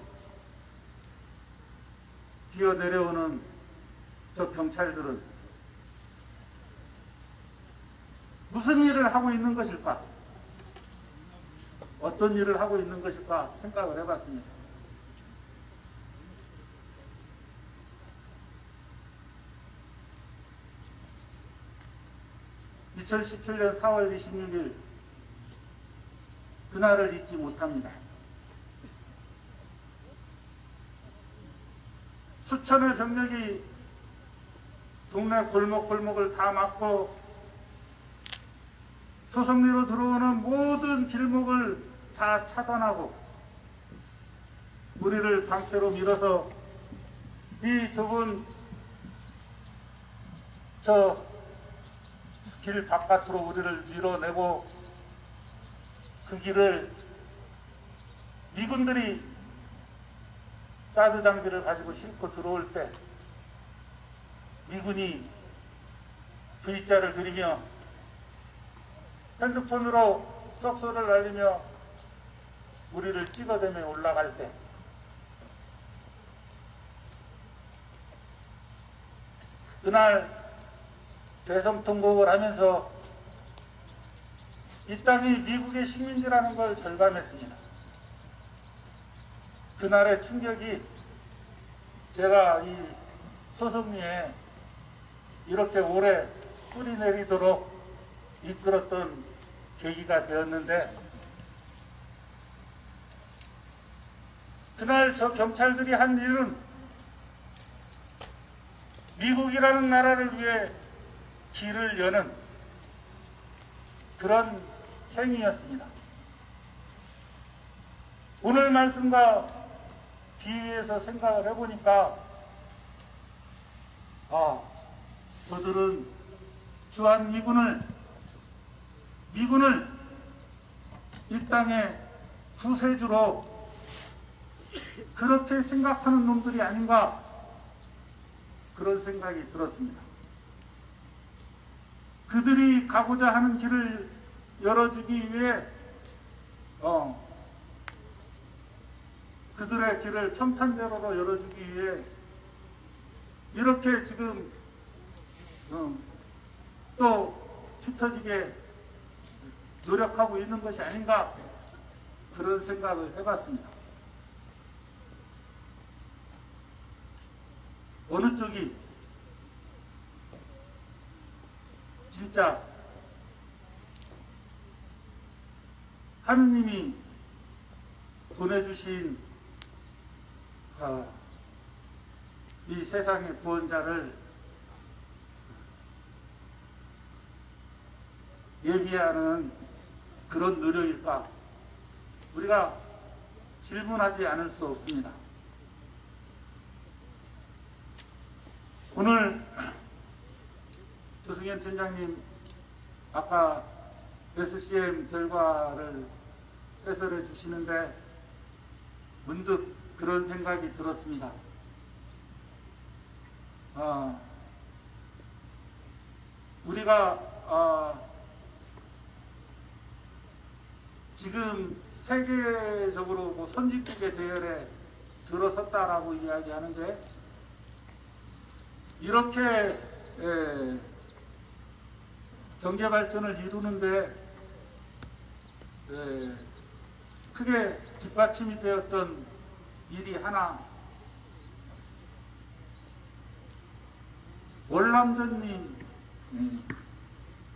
기어 내려오는 저 경찰들은 무슨 일을 하고 있는 것일까? 어떤 일을 하고 있는 것일까 생각을 해봤습니다. 2017년 4월 26일 그날을 잊지 못합니다. 수천의 병력이 동네 골목골목을 다 막고 소성리로 들어오는 모든 길목을 다 차단하고 우리를 방패로 밀어서 이 좁은 저 길 바깥으로 우리를 밀어내고 그 길을 미군들이 사드 장비를 가지고 싣고 들어올 때 미군이 V자를 그리며 핸드폰으로 썩소를 날리며 우리를 찍어대며 올라갈 때 그날 대성통곡을 하면서 이 땅이 미국의 식민지라는 걸 절감했습니다. 그날의 충격이 제가 이 소송리에 이렇게 오래 뿌리 내리도록 이끌었던 계기가 되었는데, 그날 저 경찰들이 한 일은 미국이라는 나라를 위해 길을 여는 그런 행위였습니다. 오늘 말씀과 비유해서 생각을 해보니까 저들은 주한 미군을 이 땅의 구세주로 그렇게 생각하는 놈들이 아닌가, 그런 생각이 들었습니다. 그들이 가고자 하는 길을 열어주기 위해 그들의 길을 평탄대로로 열어주기 위해 이렇게 지금 또 피 터지게 노력하고 있는 것이 아닌가, 그런 생각을 해봤습니다. 어느 쪽이 진짜 하느님이 보내주신 이 세상의 구원자를 예비하는 그런 노력일까, 우리가 질문하지 않을 수 없습니다. 오늘 조승현 팀장님 아까 SCM 결과를 해설해 주시는데 문득 그런 생각이 들었습니다. 우리가 지금 세계적으로 뭐 선진국의 대열에 들어섰다라고 이야기하는데, 이렇게 경제 발전을 이루는데 크게 뒷받침이 되었던 일이 하나, 월남전이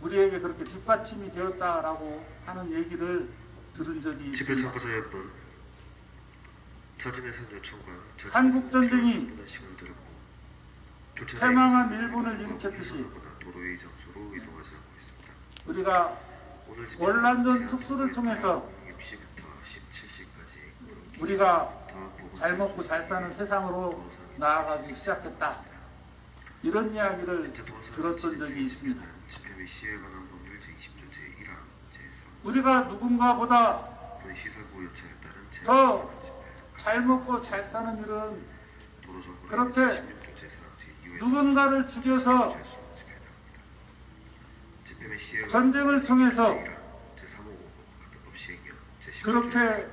우리에게 그렇게 뒷받침이 되었다라고 하는 얘기를 들은 적이 집회 있습니다. 참가자 여러분, 자진의 선 요청과 한국 전쟁이 시간을 들었고 패망한 일본을 일으켰듯이 도로의 장소로 이동하지 않고 있습니다. 우리가 오늘 월남전 특수를 통해서 6시부터 17시까지 우리가 잘 먹고 잘 사는 세상으로 나아가기 시작했다, 이런 이야기를 들었던 적이 있습니다. 집회 및 시위에 관한 법률 제20조 제1항 제3 우리가 누군가보다 시설부 요청에 따른 더 잘 먹고 잘 사는 일은 그렇게 누군가를 죽여서 전쟁을 통해서 그렇게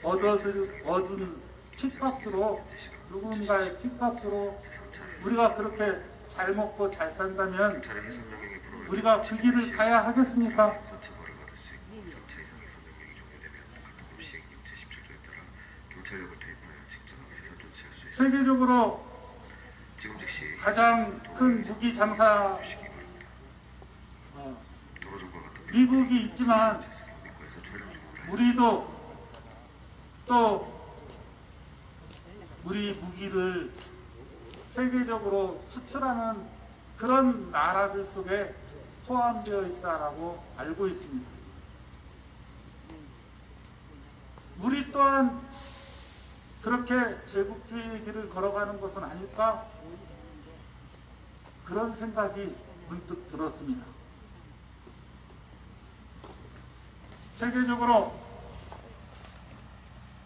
얻은 핏값으로, 누군가의 핏값으로 우리가 그렇게 잘 먹고 잘 산다면 우리가 그 길을 가야 하겠습니까? 세계적으로 가장 큰 무기 장사 미국이 있지만, 우리도 또 우리 무기를 세계적으로 수출하는 그런 나라들 속에 포함되어 있다라고 알고 있습니다. 우리 또한 그렇게 제국주의의 길을 걸어가는 것은 아닐까? 그런 생각이 문득 들었습니다. 세계적으로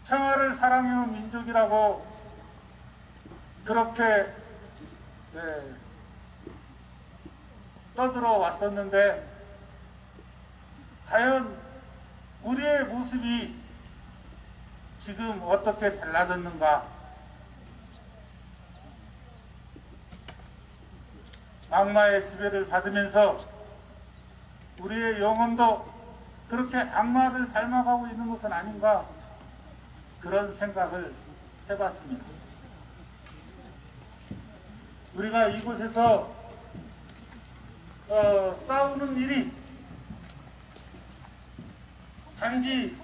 평화를 사랑해온 민족이라고 그렇게 떠들어 왔었는데, 과연 우리의 모습이 지금 어떻게 달라졌는가? 악마의 지배를 받으면서 우리의 영혼도 그렇게 악마를 닮아가고 있는 것은 아닌가, 그런 생각을 해봤습니다. 우리가 이곳에서 싸우는 일이 단지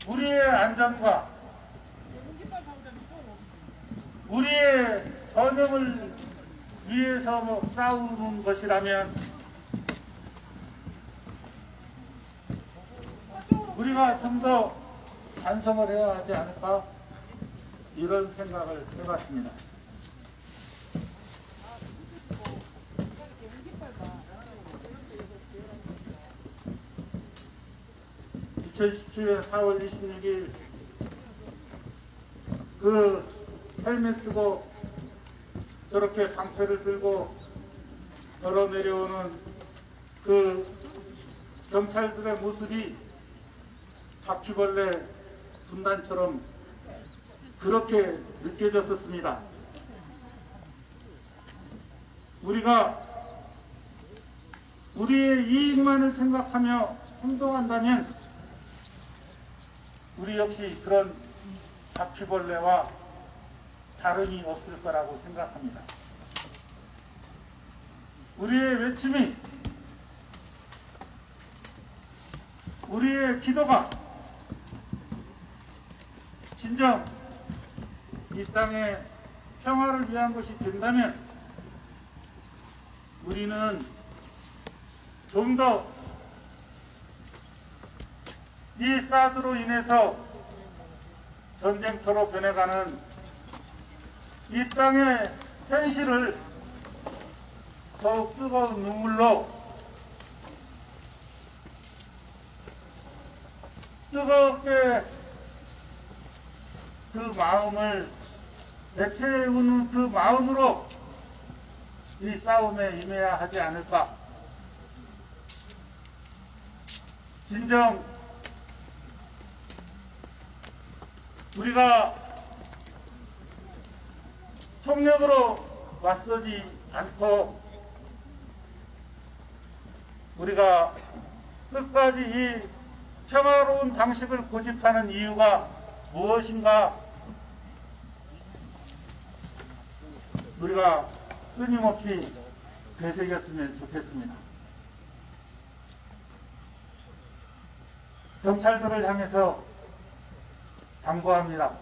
우리의 안전과 우리의 번영을 위해서 싸우는 것이라면 우리가 좀 더 반성을 해야 하지 않을까, 이런 생각을 해봤습니다. (2017년 4월 26일) 그 헬멧 쓰고 저렇게 방패를 들고 걸어 내려오는 그 경찰들의 모습이 바퀴벌레 군단처럼 그렇게 느껴졌었습니다. 우리가 우리의 이익만을 생각하며 행동한다면 우리 역시 그런 바퀴벌레와 다름이 없을 거라고 생각합니다. 우리의 외침이, 우리의 기도가 진정 이 땅의 평화를 위한 것이 된다면 우리는 좀 더 이 사드로 인해서 전쟁터로 변해가는 이 땅의 현실을 더욱 뜨거운 눈물로 뜨겁게 그 마음을 내채우는 그 마음으로 이 싸움에 임해야 하지 않을까. 진정 우리가 폭력으로 맞서지 않고 우리가 끝까지 이 평화로운 방식을 고집하는 이유가 무엇인가, 우리가 끊임없이 되새겼으면 좋겠습니다. 경찰들을 향해서 당부합니다.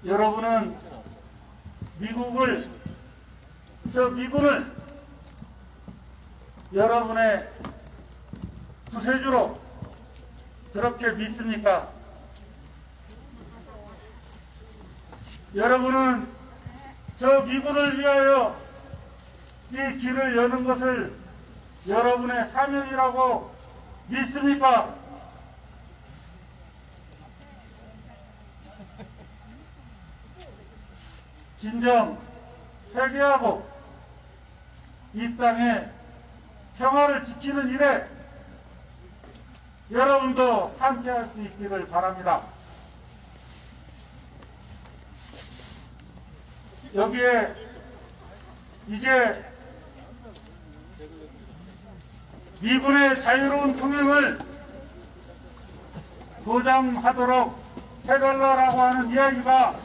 여러분은 미군을 여러분의 구세주로 그렇게 믿습니까? 여러분은 저 미군을 위하여 이 길을 여는 것을 여러분의 사명이라고 믿습니까? 진정 회개하고 이 땅의 평화를 지키는 일에 여러분도 함께할 수 있기를 바랍니다. 여기에 이제 미군의 자유로운 통행을 보장하도록 해달라고 하는 이야기가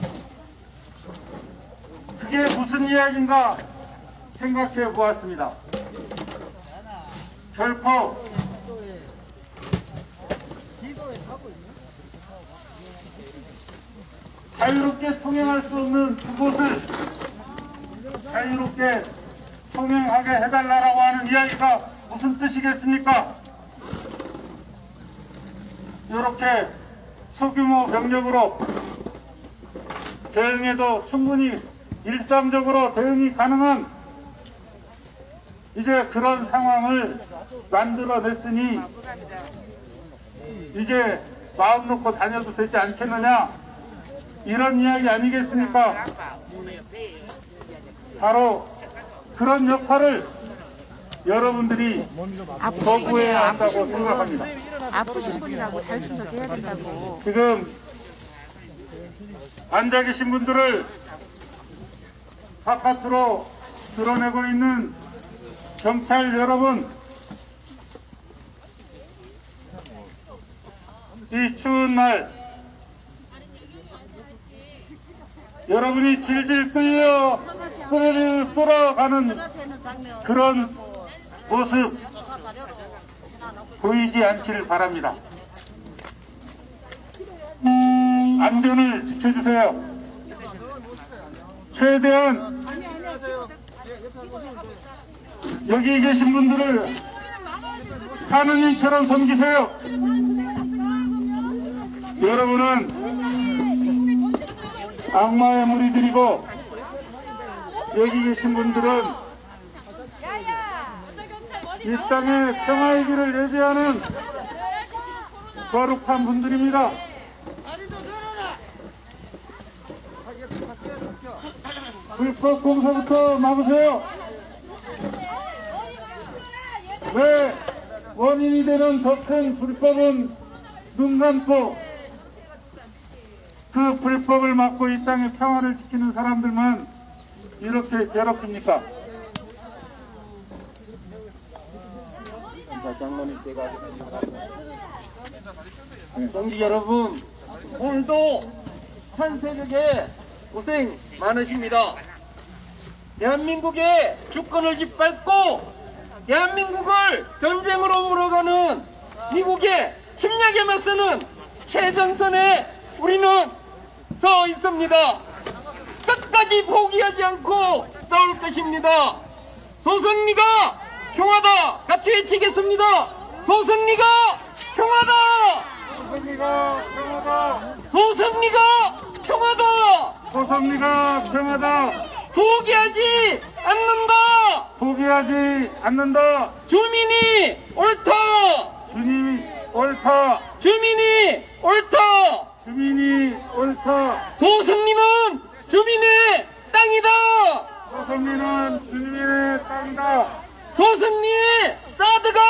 그게 무슨 이야기인가 생각해 보았습니다. 결코 자유롭게 통행할 수 없는 그곳을 자유롭게 통행하게 해달라고 하는 이야기가 무슨 뜻이겠습니까? 이렇게 소규모 병력으로 대응해도 충분히 일상적으로 대응이 가능한 이제 그런 상황을 만들어냈으니 이제 마음 놓고 다녀도 되지 않겠느냐, 이런 이야기 아니겠습니까? 바로 그런 역할을 여러분들이 거부해야 한다고 생각합니다. 아프신 분이라고 잘 좀 저기 해야 된다고. 지금 앉아 계신 분들을 바깥으로 드러내고 있는 경찰 여러분, 이 추운 날 여러분이 질질 끌어가는 그런 모습 보이지 않기를 바랍니다. 안전을 지켜주세요. 최대한 여기 계신 분들을 하느님처럼 섬기세요. 여러분은 악마의 무리들이고 여기 계신 분들은 이 땅의 평화의 길을 예배하는 거룩한 분들입니다. 불법 공사부터 막으세요. 왜 원인이 되는 더 큰 불법은 눈 감고 그 불법을 막고 이 땅의 평화를 지키는 사람들만 이렇게 괴롭힙니까? 동지 여러분, 오늘도 찬새벽에 고생 많으십니다. 대한민국의 주권을 짓밟고 대한민국을 전쟁으로 몰아가는 미국의 침략에 맞서는 최전선에 우리는 서 있습니다. 끝까지 포기하지 않고 싸울 것입니다. 소승리가 평화다! 같이 외치겠습니다. 소승리가 평화다! 소승리가 평화다! 소승리가 평화다! 소승리가 평화다! 포기하지 않는다! 포기하지 않는다! 주민이 옳다! 주님이 옳다! 주민이 옳다! 주민이 옳다! 소승리는 주민의 땅이다! 소승리는 주님의 땅이다! 소승리의 사드가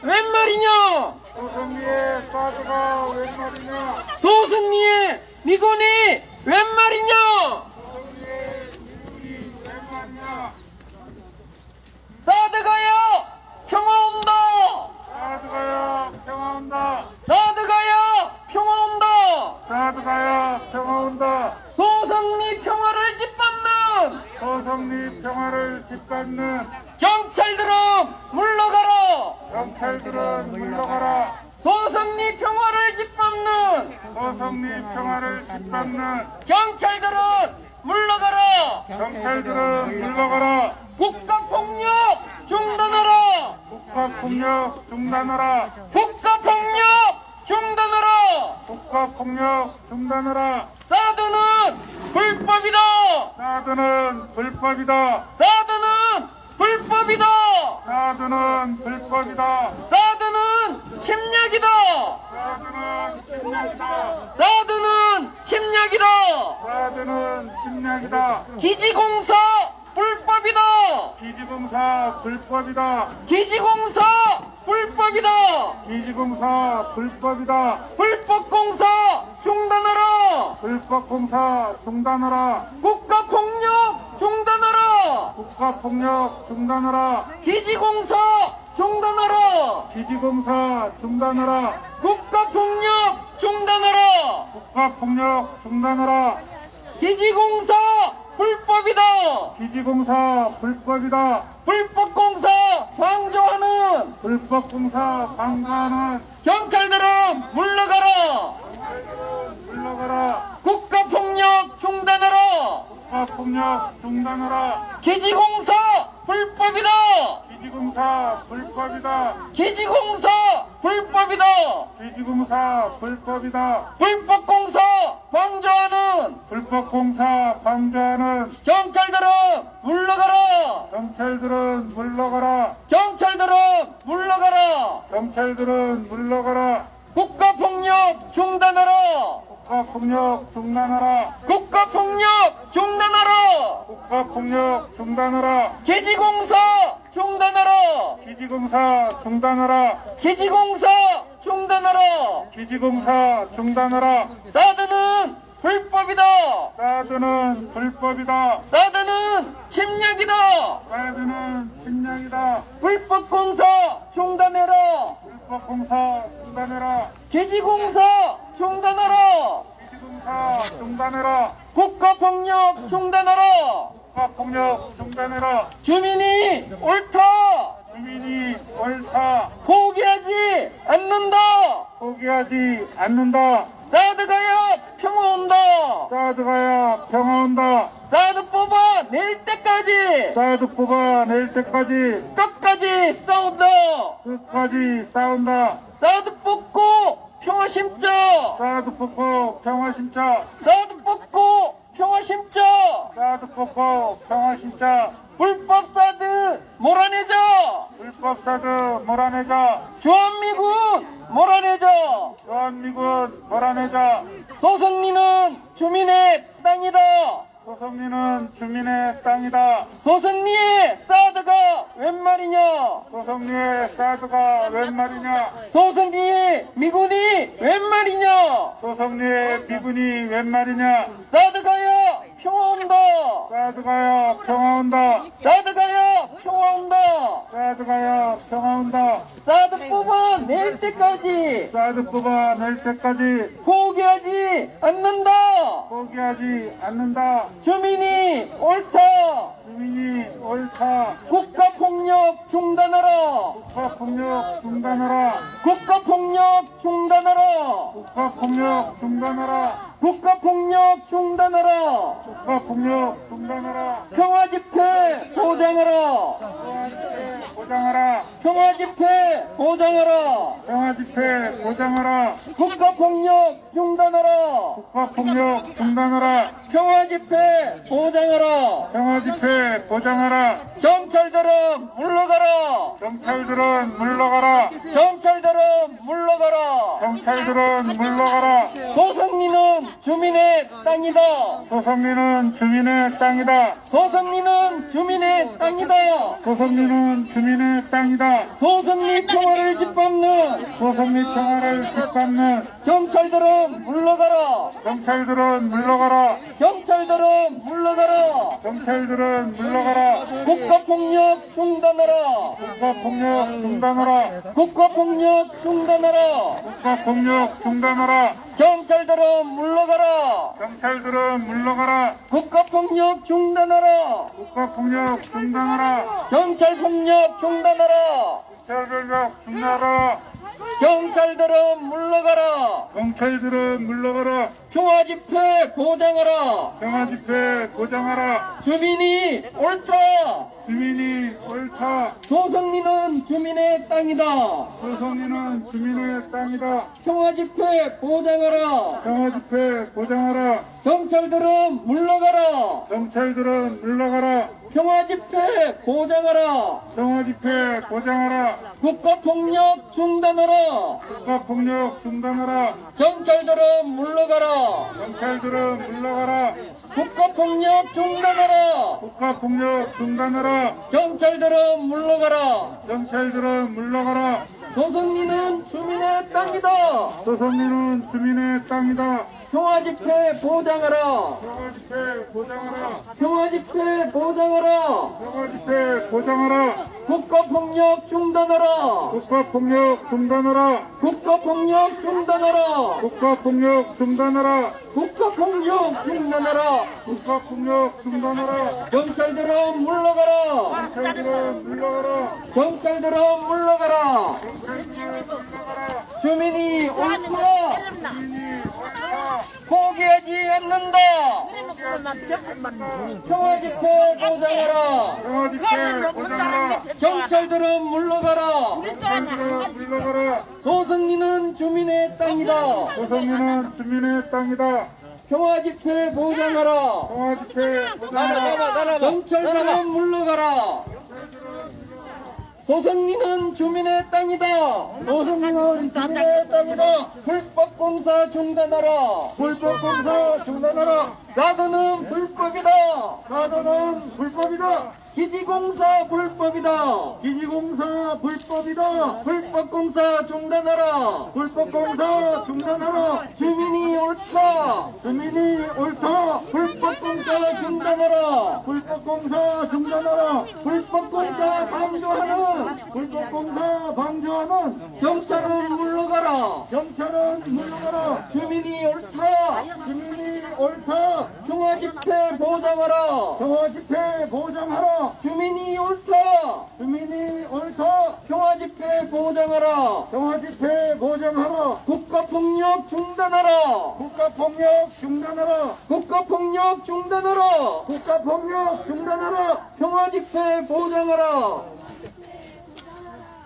웬 말이냐? 소승리의 사드가 웬 말이냐? 소승리의 미군이 웬 말이냐? 사드가야 평화 온다! 사드가야 평화 온다! 사드가야 평화 온다! 사드가야 평화 온다! 소승리 평화를 짓밟는 소승리 평화를 짓밟는 경찰들은 물러가라! 경찰들은 물러가라! 소승리 평화를 짓밟는 소승리 평화를 짓밟는 경찰들은 물러가라! 경찰들은 물러가라! 국가폭력 중단하라! 국가폭력 중단하라! 국가폭력 중단하라! 국가폭력 중단하라! 사드는 불법이다! 사드는 불법이다! 사드는 불법이다! 사드는 불법이다! 사드는 침략이다! 사드는 침략이다! 사드는 침략이다! 사드는 침략이다! 기지공사 불법이다! 기지공사 불법이다! 기지공사 불법이다! 기지공사 불법이다! 불법공사 중단하라! 불법공사 중단하라! 국가폭력 중단하라! 국가폭력 중단하라! 기지공사 중단하라! 기지공사 중단하라! 국가폭력 중단하라! 국가폭력 중단하라! 기지공사 불법이다! 기지공사 불법이다! 불법공사 방조하는 불법공사 방관하는 경찰들은 물러가라! 물러가라! 국가폭력 중단하라! 국가폭력 중단하라! 기지공사 불법이다! 기지공사 불법이다! 기지공사 불법이다! 기지공사 불법이다! 불법공사 방조하는 불법공사 방조하는 경찰들은 물러가라! 경찰들은 물러가라! 경찰들은 물러가라! 경찰들은 물러가라! 국가폭력 중단하라! 국가폭력 중단하라! 국가폭력 중단하라! 국가폭력 중단하라! 기지공사 중단하라! 기지공사 중단하라! 기지공사 중단하라! 기지공사 중단하라! 사드는 불법이다. 사드는 불법이다. 사드는 침략이다. 사드는 침략이다. 불법 공사 중단해라. 불법 공사 중단해라. 기지공사 중단하라. 기지공사 중단해라. 국가폭력 중단하라. 국가폭력 중단해라. 주민이 옳다. 주민이 옳다. 포기하지 않는다. 포기하지 않는다. 사드가야 평화 온다. 사드가야 평화 온다. 사드 뽑아낼 때까지 사드 뽑아낼 때까지 끝까지 싸운다. 끝까지 싸운다. 사드 뽑고 평화 심자. 사드 뽑고 평화 심자. 사드 뽑고 평화 심자. 사드 뽑고 평화 심자. 불법 사드 몰아내자. 불법 사드 몰아내자. 주한미군 몰아내자. 주한미군 몰아내자. 소승리는 주민의 땅이다. 소성리는 주민의 땅이다. 소승리의 사드가 웬 말이냐. 소성리의 사드가 웬 말이냐. 소승리의 미군이 웬 말이냐. 소성리의 미군이 웬 말이냐. 사드가야 평화 온다. 사드가야 평화 온다. 사드가야 평화 온다. 사드가야 평화 온다. 사드 뽑아낼 때까지 사드 뽑아낼 때까지 포기하지 않는다. 포기하지 않는다. 주민이 옳다. 주민이 옳다. 국가폭력 중단하라. 국가폭력 중단하라. 국가폭력 중단하라. 국가폭력 중단하라. 국가폭력 중단하라. 국가폭력 중단하라. 평화집회 보장하라. 보장하라. 평화집회 보장하라. 평화집회 보장하라. 국가폭력 중단하라. 국가폭력 중단하라. 평화집회 보장하라. 평화집회 보장하라. 경찰들은 물러가라. 경찰들은 물러가라. 경찰들은 물러가라. 경찰들은 물러가라. 소승리는 주민의 땅이다. 소성리는 주민의 땅이다. 소승리는 주민의 땅이다. 소성리는 주민의 땅이다. 소승리 평화를 짓밟는 소성리 평화를 짓밟는 경찰들은 물러가라. 경찰들은 물러가라. 경찰들은 물러가라. 경찰들은 물러가라. 국가폭력 중단하라. 국가폭력 중단하라. 국가폭력 중단하라. 국가폭력 중단하라. 경찰들은 물러가라. 경찰들은 물러가라. 국가폭력 중단하라. 국가폭력 중단하라. 경찰폭력 중단하라. 경찰폭력 중단하라. 경찰들은 물러가라. 경찰들은 물러가라. 평화집회 보장하라. 평화집회 보장하라. 주민이 옳다. 주민이 옳다. 소승리는 주민의 땅이다. 소성리는 주민의 땅이다. 평화집회 보장하라. 평화집회 보장하라. 경찰들은 물러가라. 경찰들은 물러가라. 평화집회 보장하라. 평화집회 보장하라. 국가폭력 중단하라. 국가폭력 중단하라. 경찰들은 물러가라. 경찰들은 물러가라. 국가폭력 중단하라. 국가폭력 중단하라. 경찰들은 물러가라. 경찰들은 물러가라. 소승리는 주민의 땅이다. 소성리는 주민의 땅이다. 평화집회 보장하라. 평화집회 보장하라. 평화집회 보장하라. 평화집회 보장하라. 국가폭력 중단하라. 국가폭력 중단하라. 국가폭력 중단하라. 국가폭력 중단하라. 국가폭력 중단하라. 국가폭력 중단하라. 경찰들은 물러가라. 경찰들은 물러가라. 경찰들은 물러가라. 주민이 옳다. 포기하지 않는다. 평화집회 보장하라. 평화집회 보장하라. 경찰들은 물러가라. 경찰들은 물러가라. 소승리는 주민의 땅이다. 소성리는 주민의 땅이다. 평화집회 보장하라. 평화집회 보장하라. 경찰들은 물러가라. 소승리는 주민의 땅이다. 소승리는 주민의 땅이다. 불법 공사 중단하라. 불법 공사 중단하라. 사드는 불법이다. 사도는 불법이다. 기지공사 불법이다. 기지공사 불법이다. 불법 공사 중단하라. 불법 공사 중단하라. 주민이 옳다. 주민이 옳다. 불법공사 중단하라. 불법공사 중단하라. 불법공사 방조하는 불법공사 방조하는 경찰은 물러가라. 경찰은 물러가라. 주민이 옳다. 주민이 옳다. 평화집회 보장하라. 평화집회 보장하라. 주민이 옳다. 주민이 옳다. 평화집회 보장하라. 평화집회 보장하라. 국가폭력 중단하라. 국가폭력 중단하라. 국가폭력 중단하라. 국가폭력 중단하라. 평화집회 보장하라.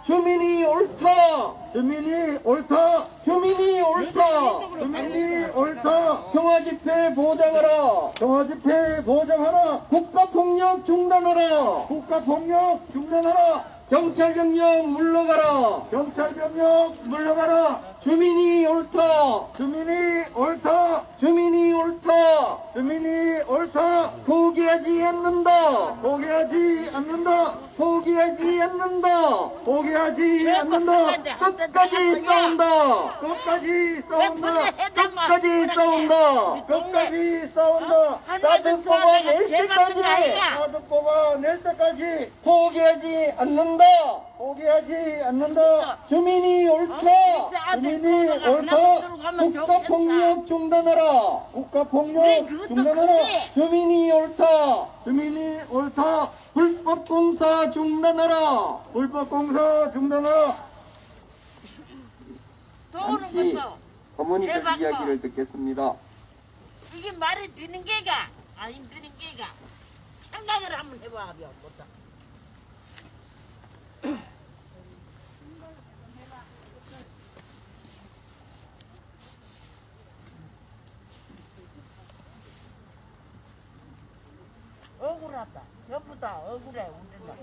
주민이 옳다. 주민이 옳다. 주민이 옳다. 주민이 옳다. 평화집회 보장하라. 평화집회 보장하라. 국가폭력 중단하라. 국가폭력 중단하라. 경찰병력 물러가라. 경찰병력 물러가라. 주민이 옳다. 주민이 옳다. 주민이 옳다. 주민이 옳다. 포기하지 않는다. 포기하지 않는다. 포기하지 않는다. 포기하지 않는다. 끝까지 싸운다. 끝까지 싸운다. 끝까지 싸운다. 끝까지 싸운다. 사드 뽑아낼 때까지 나도 뽑아낼 때까지 포기하지 않는다. 포기하지 않는다. 주민이 옳다. 주민이 옳다. 국가폭력 중단하라. 국가폭력 중단하라. 주민이 옳다. 주민이 옳다. 불법공사 중단하라. 불법공사 중단하라. 잠시 어머니들 이야기를 듣겠습니다. 이게 말이 되는 게가 아니 되는 게가 생각을 한번 해봐 못다. 억울하다. 전부 다 억울해 우리는.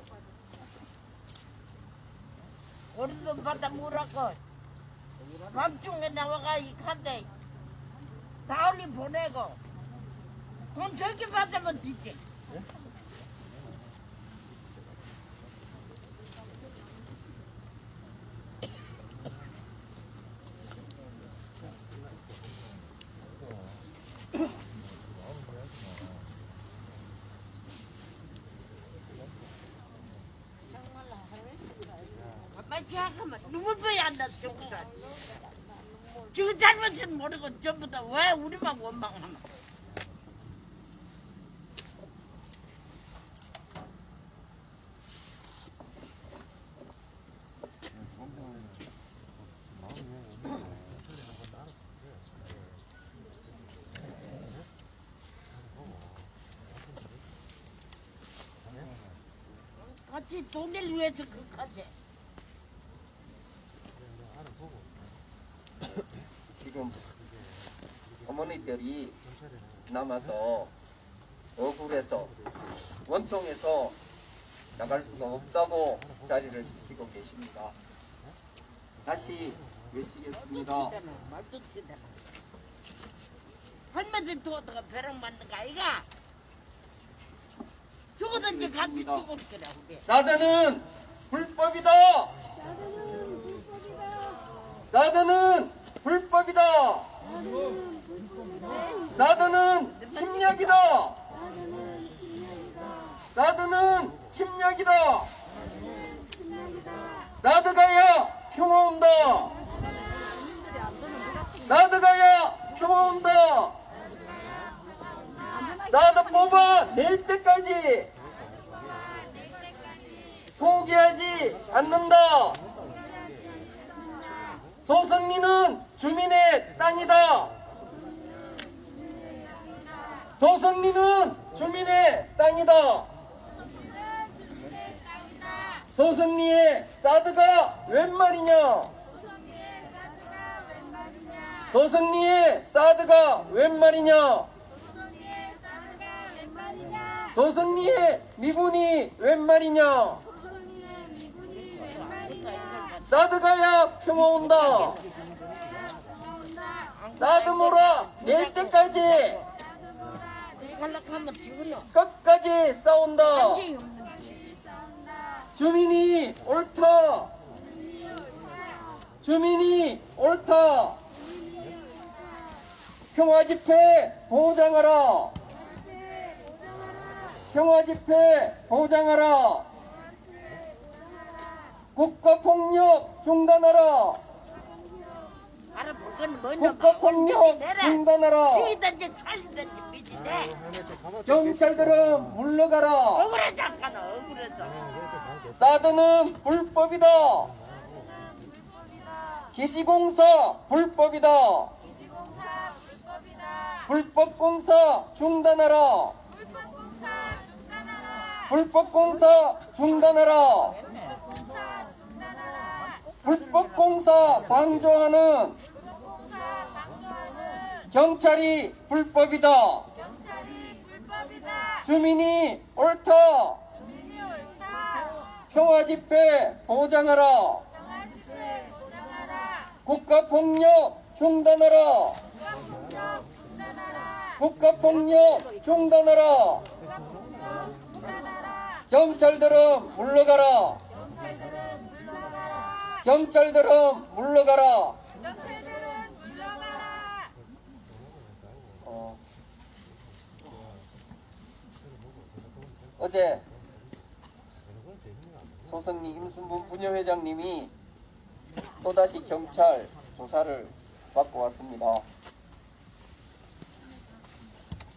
우리도 바다 물었고 밤중에 나와가 이 칸데 다올리 보내고 돈 저렇게 받으면 되지. 빨리 하면 눈물 빼야 한다. 지금 잘못은 모르고 전부 다 왜 우리만 원망하나. 같이 돈을 위해서 그까지. 지금 어머니들이 남아서 억울해서 원통해서 나갈 수가 없다고 자리를 지키고 계십니다. 다시 외치겠습니다. 말도 되잖아. 할머니 도다가 벼락 맞는 거 아이가? 죽어든지 같이 죽고 싶더라 그게. 나드는 불법이다. 나드는 불법이다. 나드는 침략이다. 나드는 침략이다. 나드가야 평화 온다. 나드가야 평화 온다. 나드 뽑아낼 때까지 포기하지 않는다. 소선리는 주민의 땅이다. 소선리는 주민의 땅이다. 소선리의 사드가 웬 말이냐? 소선리의 사드가 웬 말이냐? 소선리의 미군이 웬 말이냐? 사드가야 평화 온다. 사드 몰아 낼 때까지 끝까지 싸운다. 주민이 옳다. 주민이 옳다. 평화집회 보장하라. 평화집회 보장하라. 국가폭력 중단하라. 알아볼 건 뭐냐? 국가폭력 중단하라. 죽이든지 살리든지 미치네. 경찰들은 물러가라. 억울하잖아, 억울해서. 사드는 불법이다. 기지공사 불법이다. 불법공사 중단하라. 불법공사 중단하라. 불법공사 방조하는 경찰이 불법이다. 주민이 옳다. 평화집회 보장하라. 국가폭력 중단하라. 국가폭력 중단하라. 경찰들은 물러가라. 경찰들은 물러가라. 어제 소성리 임순분 부녀회장님이 또다시 경찰 조사를 받고 왔습니다.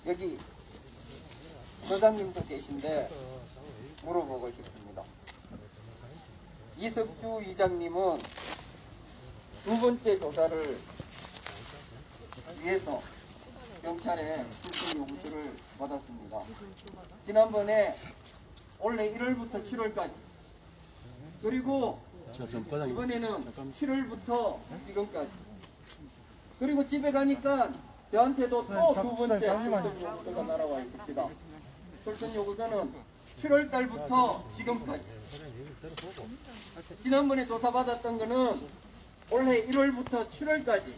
여기 서장님도 계신데 물어보고 싶습니다. 이석주 이장님은 두 번째 조사를 위해서 경찰에 출석 요구서를 받았습니다. 지난번에 올해 1월부터 7월까지 그리고 이번에는 7월부터 지금까지 그리고 집에 가니까 저한테도 또 두 번째 출석 요구서가 날아와 있습니다. 출석 요구서는 7월 달부터 지금까지 지난번에 조사받았던 거는 올해 1월부터 7월까지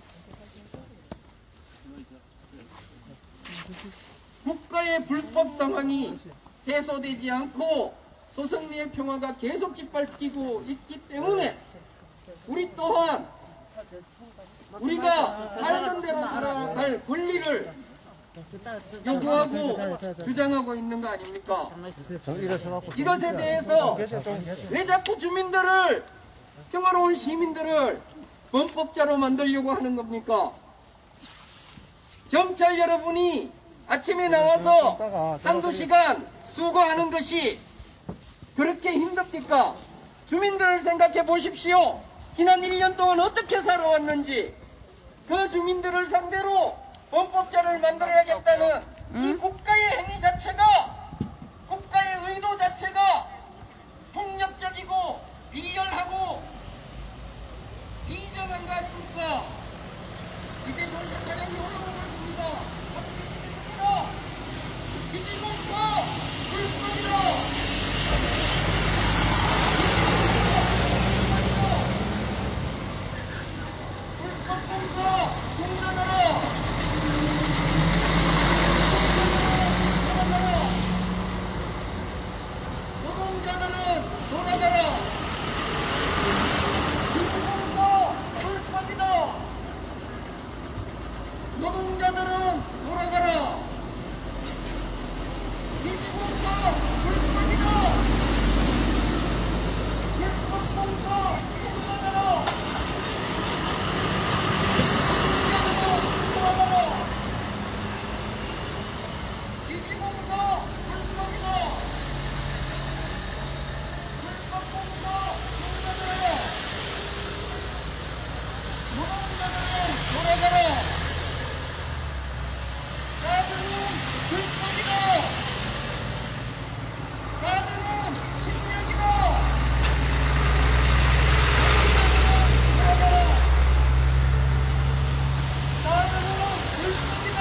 국가의 불법 상황이 해소되지 않고 소성리의 평화가 계속 짓밟히고 있기 때문에 우리 또한 우리가 하던 대로 살아갈 권리를 요구하고 주장하고 있는 거 아닙니까? 이것에 대해서 왜 자꾸 주민들을 평화로운 시민들을 범법자로 만들려고 하는 겁니까? 경찰 여러분이 아침에 나와서 한두 시간 수고하는 것이 그렇게 힘듭니까? 주민들을 생각해 보십시오. 지난 1년 동안 어떻게 살아왔는지 그 주민들을 상대로 범법자를 만들어야겠다는 이 국가의 행위 자체가 국가의 의도 자체가 폭력적이고 비열하고 비정한 거 아닙니까? 이제 경찰 차량이 올라오고 있습니다. 기지공사 불법이다. 불법공사 중단하라. 노동자들은 돌아가라. 기지공사 불법이다. 노동자들은 돌아가라. 기지공사 불법이다. 불법공사 중단하라. 기지공사 불법이다. 불법공사 중단하라. 노동자들은 돌아가라. 가드는 불법이다. 가드는 침략이다. 돌아가라. 가드는 불법이다.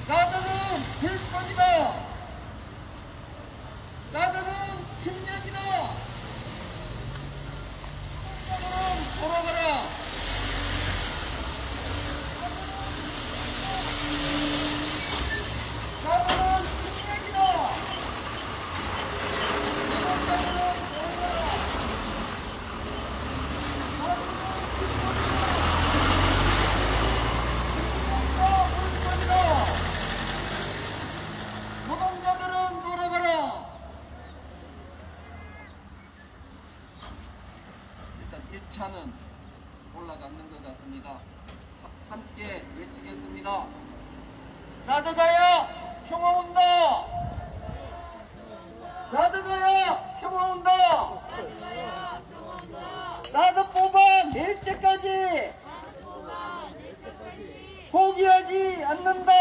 가드는 불법이다. 가드는 침략이다. 가드는 돌아가라. 것 같습니다. 함께 외치겠습니다. 사드가야 평화 온다. 사드가야 평화 온다. 사드 뽑아 낼 때까지 포기하지 않는다.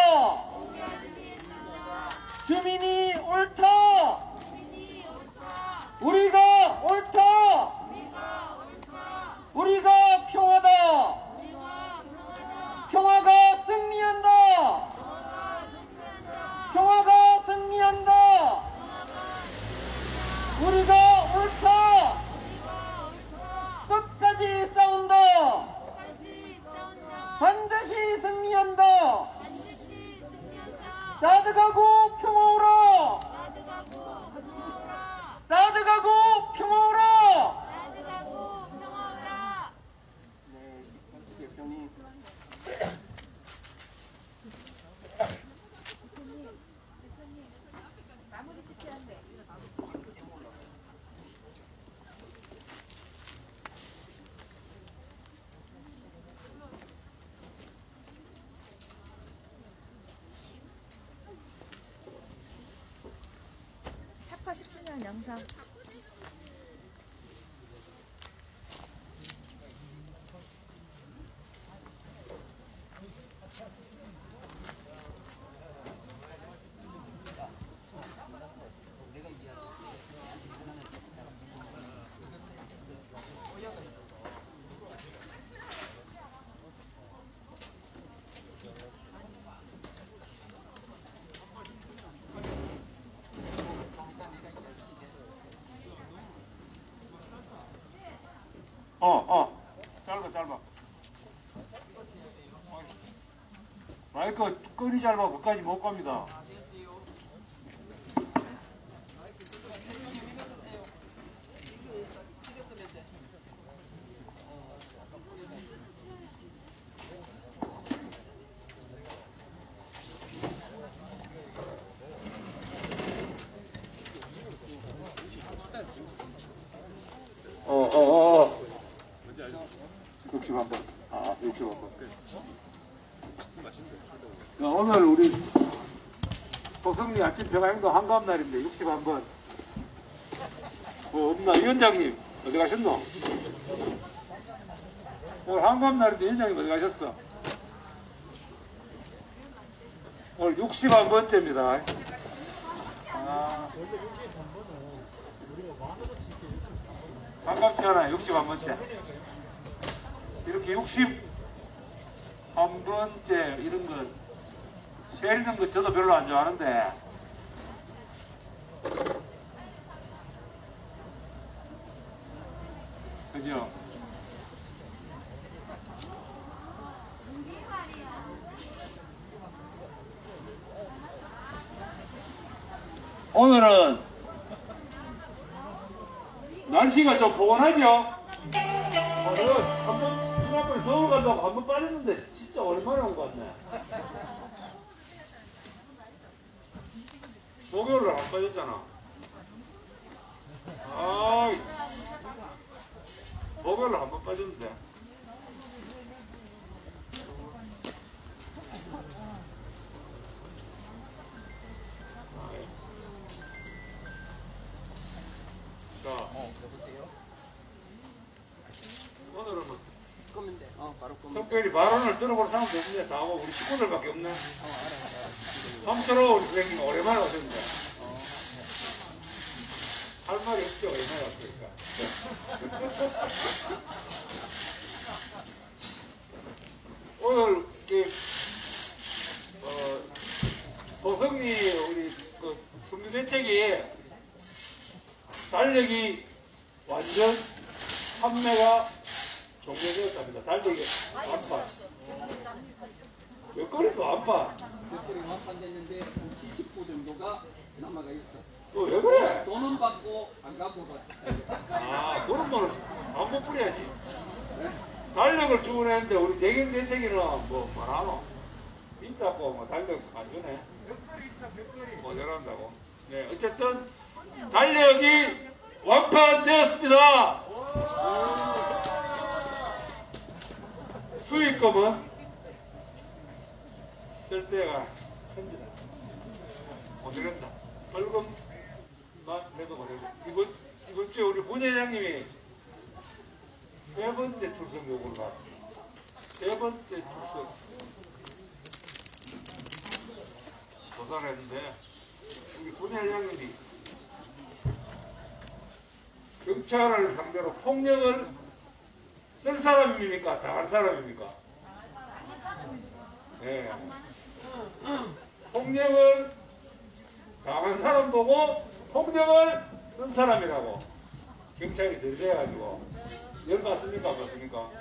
주민이 옳다. 우리가 옳다. 우리가 평화다. 평화가 승리한다. 평화가 승리한다. 우리가 옳다. 끝까지 싸운다. 반드시 승리한다. 사드 가고 평화 오라. 사드 가고 평화 오라. 네, 대표님. 사파 10주년 영상. 짧아. 마이크 끈이 짧아. 그까지 못 갑니다. 오늘 우리 소성리 아침 평화행동 한가함날인데 61번 없나? 위원장님 어디 가셨노? 오늘 한가함날인데 위원장님 어디 가셨어? 오늘 61번째입니다. 반갑지 않아요. 61번째. 이렇게 61번째 이런 거 세리는 거 저도 별로 안 좋아하는데 그죠? 오늘은 날씨가 좀 포근하죠? 한번 눈앞을 서울 간다고 한번 빠졌는데 진짜 오랜만에 온 것 같네. 목요일을 안 빠졌잖아. 아이, 목요일을 한 번 빠졌는데. 자, 오늘은 특별히 발언을 들어볼 사람도 없는데 다 하고 우리 식구들밖에 없네. 함처럼 우리 선생님 오랜만에 오셨는데 할 말이 없죠. 오랜만에 왔으니까. 오늘 소성리 우리 그 승리대책이 달력이 완전 판매가 종료되었답니다. 달력이 완판. 몇 건이도 완판. 몇 건이 완판됐는데 70부 정도가 남아가 있어. 왜 그래? 돈은 받고 안 갚고 받다. 그런 거는 안 못 뿌려야지. 달력을 주곤 했는데 우리 대경 대책이는 뭐 말하노? 있다고 뭐 달력 안 주네. 뭐 저런다고. 네, 어쨌든 달력이 완판되었습니다. 수익금은 쓸 때가 천지다. 못되겠다. 벌금만 내도 그래도 이번 주에 우리 문회장님이 세 번째 출석 요구를 받았습니다. 세 번째 출석 조사를 했는데 우리 문회장님이 경찰을 상대로 폭력을 쓸 사람입니까? 당할 사람입니까? 네. 폭력을 당한 사람 보고 폭력을 쓴 사람이라고 경찰이 들려가지고 열받습니까? 맞습니까?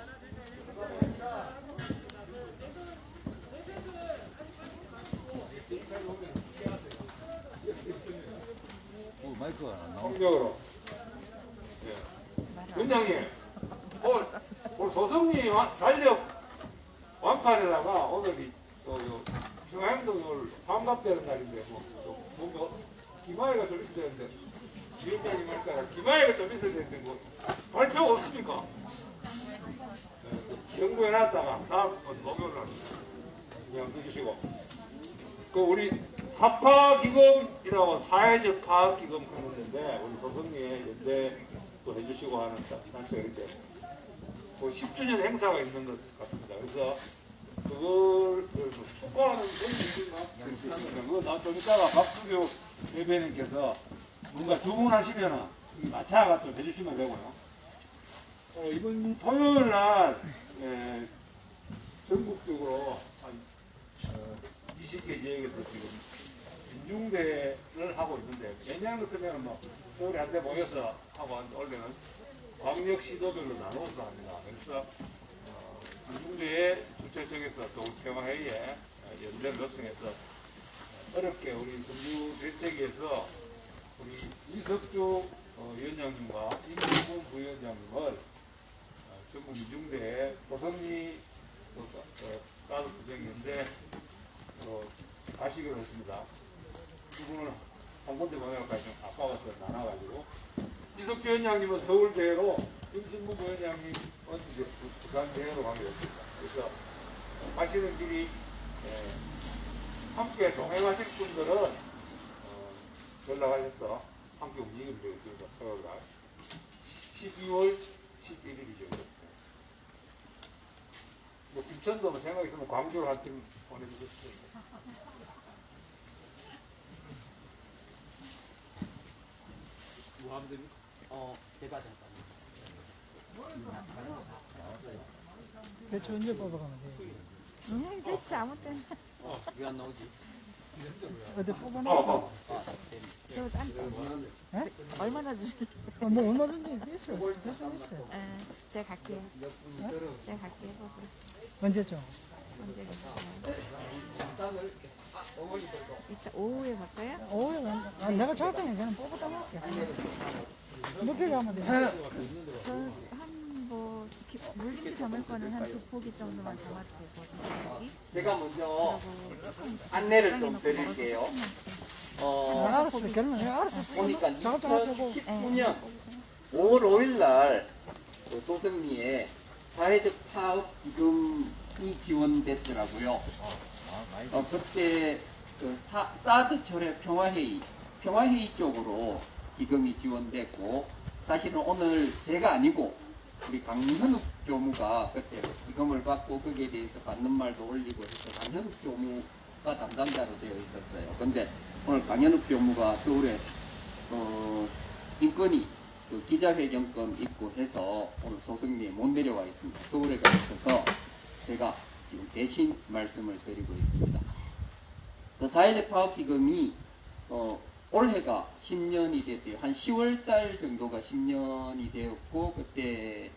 폭력으로. 원장님, 오늘 소성리 달력 완판에다가 오늘이 평양동을 환갑되는 날인데 뭔가 기마회가 좀 있어야 되는데 위원장님 할까라 기마회가 좀 있어야 되는데 뭐 발표가 없습니까? 연구해놨다가 다음 목요일 날 그냥 해주시고 그 우리 사파기금이라고 사회적 파악기금 하는데 우리 소성리에 연대 또 해주시고 하는 단체가 이렇게 뭐 10주년 행사가 있는 것 같습니다. 그래서 그걸 축하하는 그런 일인가? 그거 나좀 이따가 박수교 대변인께서 뭔가 주문하시면은 마차가 좀 해주시면 되고요. 이번 토요일 날 전국적으로 한 20개 지역에서 지금 민중대를 하고 있는데 예년 같으면 뭐 서울에 한테 모여서 하고 원래는 광역 시도별로 나눠서 합니다. 그래서 민중대의 주최청에서 서울평화회의에 연대를 요청해서 어렵게 우리 금주 대책위에서 우리 이석주 위원장님과 임기훈 부위원장님을 전국 민중대의 도성리 가족구정연대 가시기로 했습니다. 두 분을 한 군데 보내니까 좀 아까워서 나눠가지고 이석주 위원장님은 서울대로 임신부 부위원장님은 이제 부산대로 가기로 했습니다. 그래서 가시는 길이 함께 동행하실 분들은 연락하셔서 함께 움직이면 되겠습니다. 토요일 날 12월 11일이죠. 뭐 김천도 뭐 생각 있으면 광주로 한 팀 보내주겠습니다. 뭐 하면 됩니까? 제가 잠깐만요. 대체 언제 뽑아가면 돼? 대체 아무 때나. 왜 안 나오지? 어디 뽑아놔? 저 딴. 얼마나 주실? 뭐 얼마든지 있어요. 대충 있어요. 제가 갈게요. 제가 갈게요. 언제죠? 언제 갈까요? 이따 오후에 갈까요? 오후에 내가 저럴 때는 그냥 뽑아다 놓을게. 높게 가면 돼. 저한뭐 물김치 담을 거는 한 2포기 정도만 담아도 되고 생각이. 제가 먼저 안내를 좀 드릴게요. 알았어. 그러면 내가 알았어. 보니까 2019년 5월 5일 날 도성리에 사회적 파업 기금이 지원됐더라고요. 그때 그 사드 철회 평화회의 쪽으로 기금이 지원됐고, 사실은 오늘 제가 아니고 우리 강현욱 교무가 그때 기금을 받고 거기에 대해서 받는 말도 올리고 해서 강현욱 교무가 담당자로 되어 있었어요. 근데 오늘 강현욱 교무가 서울에 인건이 그 기자회견권 있고 해서 오늘 소성리에 못 내려와 있습니다. 서울에 가 있어서 제가 지금 대신 말씀을 드리고 있습니다. 그 사회적 파업기금이 올해가 10년이 됐대요. 한 10월달 정도가 10년이 되었고, 그때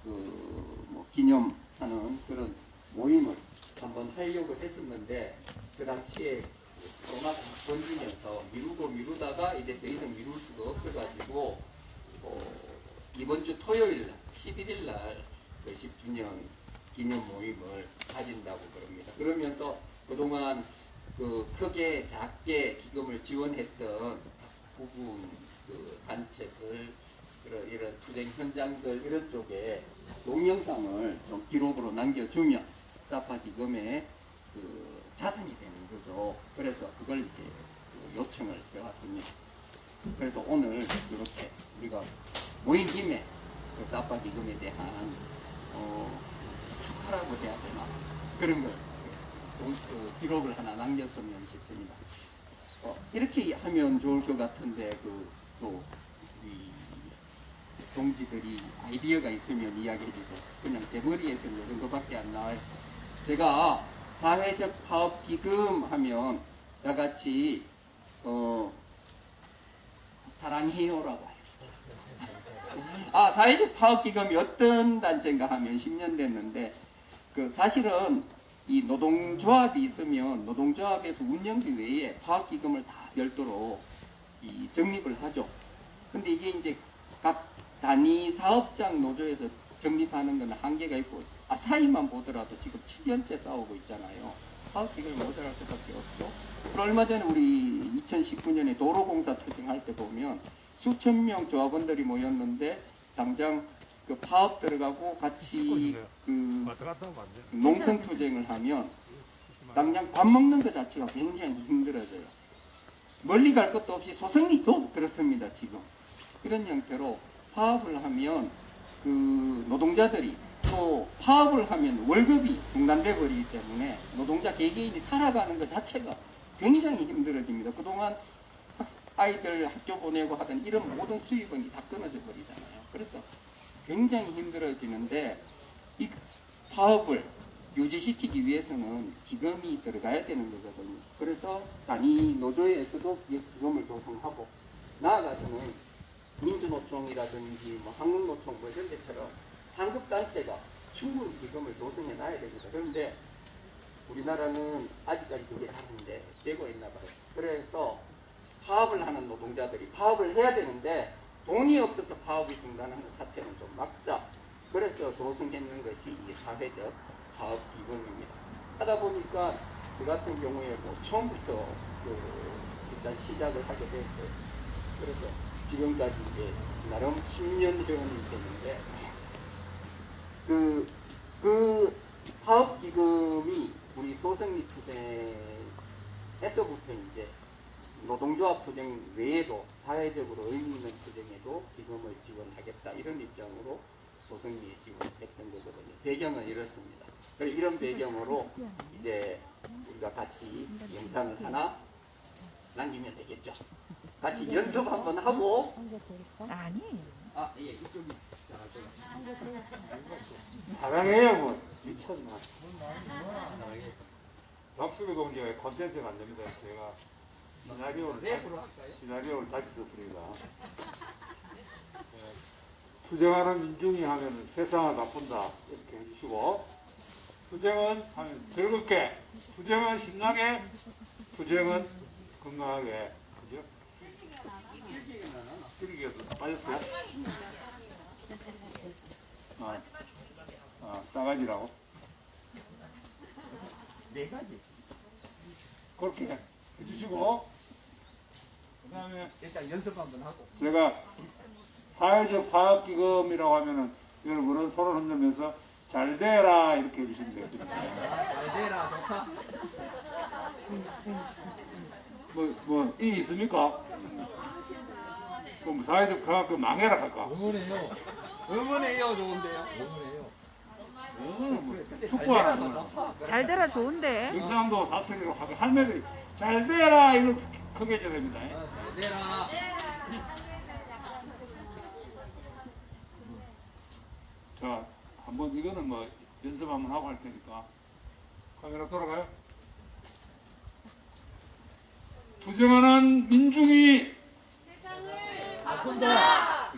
뭐 기념하는 그런 모임을 한번 하려고 했었는데, 그 당시에 코로나가 번지면서 미루다가 이제 더 이상 미룰 수가 없어가지고 이번 주 토요일 날 11일 날 그 10주년 기념 모임을 가진다고 그럽니다. 그러면서 그동안 그 크게 작게 기금을 지원했던 부분 그 단체들 이런 투쟁 현장들 이런 쪽에 동영상을 좀 기록으로 남겨주면 사파기금의 그 자산이 되는 거죠. 그래서 그걸 이제 요청을 해왔습니다. 그래서 오늘 이렇게 우리가 모인 김에 그 사파기금에 대한 축하라고 해야 되나 그런 걸 기록을 하나 남겼으면 싶습니다. 이렇게 하면 좋을 것 같은데 또 동지들이 아이디어가 있으면 이야기해 주세요. 그냥 제 머리에서는 이런 것밖에 안 나와요. 제가 사회적 파업 기금 하면 나같이 사랑해요라고 해요. 사회적 파업 기금이 어떤 단체인가 하면 10년 됐는데 사실은 이 노동조합이 있으면 노동조합에서 운영비 외에 파업기금을 다 별도로 적립을 하죠. 근데 이게 이제 각 단위 사업장 노조에서 적립하는 건 한계가 있고 사이만 보더라도 지금 7년째 싸우고 있잖아요. 파업기금을 모자랄 수밖에 없죠. 그리고 얼마 전에 우리 2019년에 도로공사 투쟁할 때 보면 수천 명 조합원들이 모였는데 당장 그 파업 들어가고 같이 그 농성 투쟁을 하면 당장 밥 먹는 것 자체가 굉장히 힘들어져요. 멀리 갈 것도 없이 소송리도 그렇습니다. 지금 이런 형태로 파업을 하면 그 노동자들이 또 파업을 하면 월급이 중단돼 버리기 때문에 노동자 개개인이 살아가는 것 자체가 굉장히 힘들어집니다. 그동안 아이들 학교 보내고 하던 이런 모든 수입은 다 끊어져 버리잖아요. 그래서 굉장히 힘들어지는데 이 파업을 유지시키기 위해서는 기금이 들어가야 되는 거거든요. 그래서 단위 노조에서도 기금을 조성하고 나아가서는 민주노총이라든지 한국노총 이런 데처럼 상급단체가 충분히 기금을 조성해 놔야 됩니다. 그런데 우리나라는 아직까지 그게 안 되고 있나 봐요. 그래서 파업을 하는 노동자들이 파업을 해야 되는데 돈이 없어서 파업이 중단하는 사태는 좀 막자. 그래서 조성했는 것이 이 사회적 파업 기금입니다. 하다 보니까 저 같은 경우에 처음부터 일단 시작을 하게 됐어요. 그래서 지금까지 이제 나름 10년 회원이 됐는데 그 파업 기금이 우리 소생리 투쟁에서부터 이제 노동조합 투쟁 외에도 사회적으로 의미 있는 투쟁에도 기금을 지원하겠다 이런 입장으로 소승리에 지원했던 거거든요. 배경은 이렇습니다. 이런 배경으로 이제 우리가 같이 영상을 하나 남기면 되겠죠. 같이 연습 한번 하고. 아니. 예, 이쪽이 사랑해요 뭐 미쳤나. 박수비 동지의 콘텐츠가 안 됩니다. 제가 시나리오를 다시 썼습니다. 투쟁하는 민중이 하면 세상을 바꾼다 이렇게 해주시고, 투쟁은 하면 즐겁게, 투쟁은 신나게, 투쟁은 건강하게, 그죠? 즐기게도 빠졌어요? 싸가지라고? 4가지. 그렇게 해주시고, 그 다음에 일단 연습 한번 하고. 제가 사회적 파업기금이라고 하면은 여러분은 손을 흔들면서 잘 되라 이렇게 해주시면 돼요. 잘 되라, 좋다. 이 있습니까? 그럼 사회적 파업기금 망해라 할까? 응원해요, 좋은데요. 축구하는 거야. 잘 되라 좋은데. 경상도 사투리로 하고 할매들이 잘 되라 이렇게 크게 해줘야 됩니다. 잘 되라. 자, 한번 이거는 뭐 연습 한번 하고 할 테니까 카메라 돌아가요. 투쟁하는 민중이 세상을 바꾼다.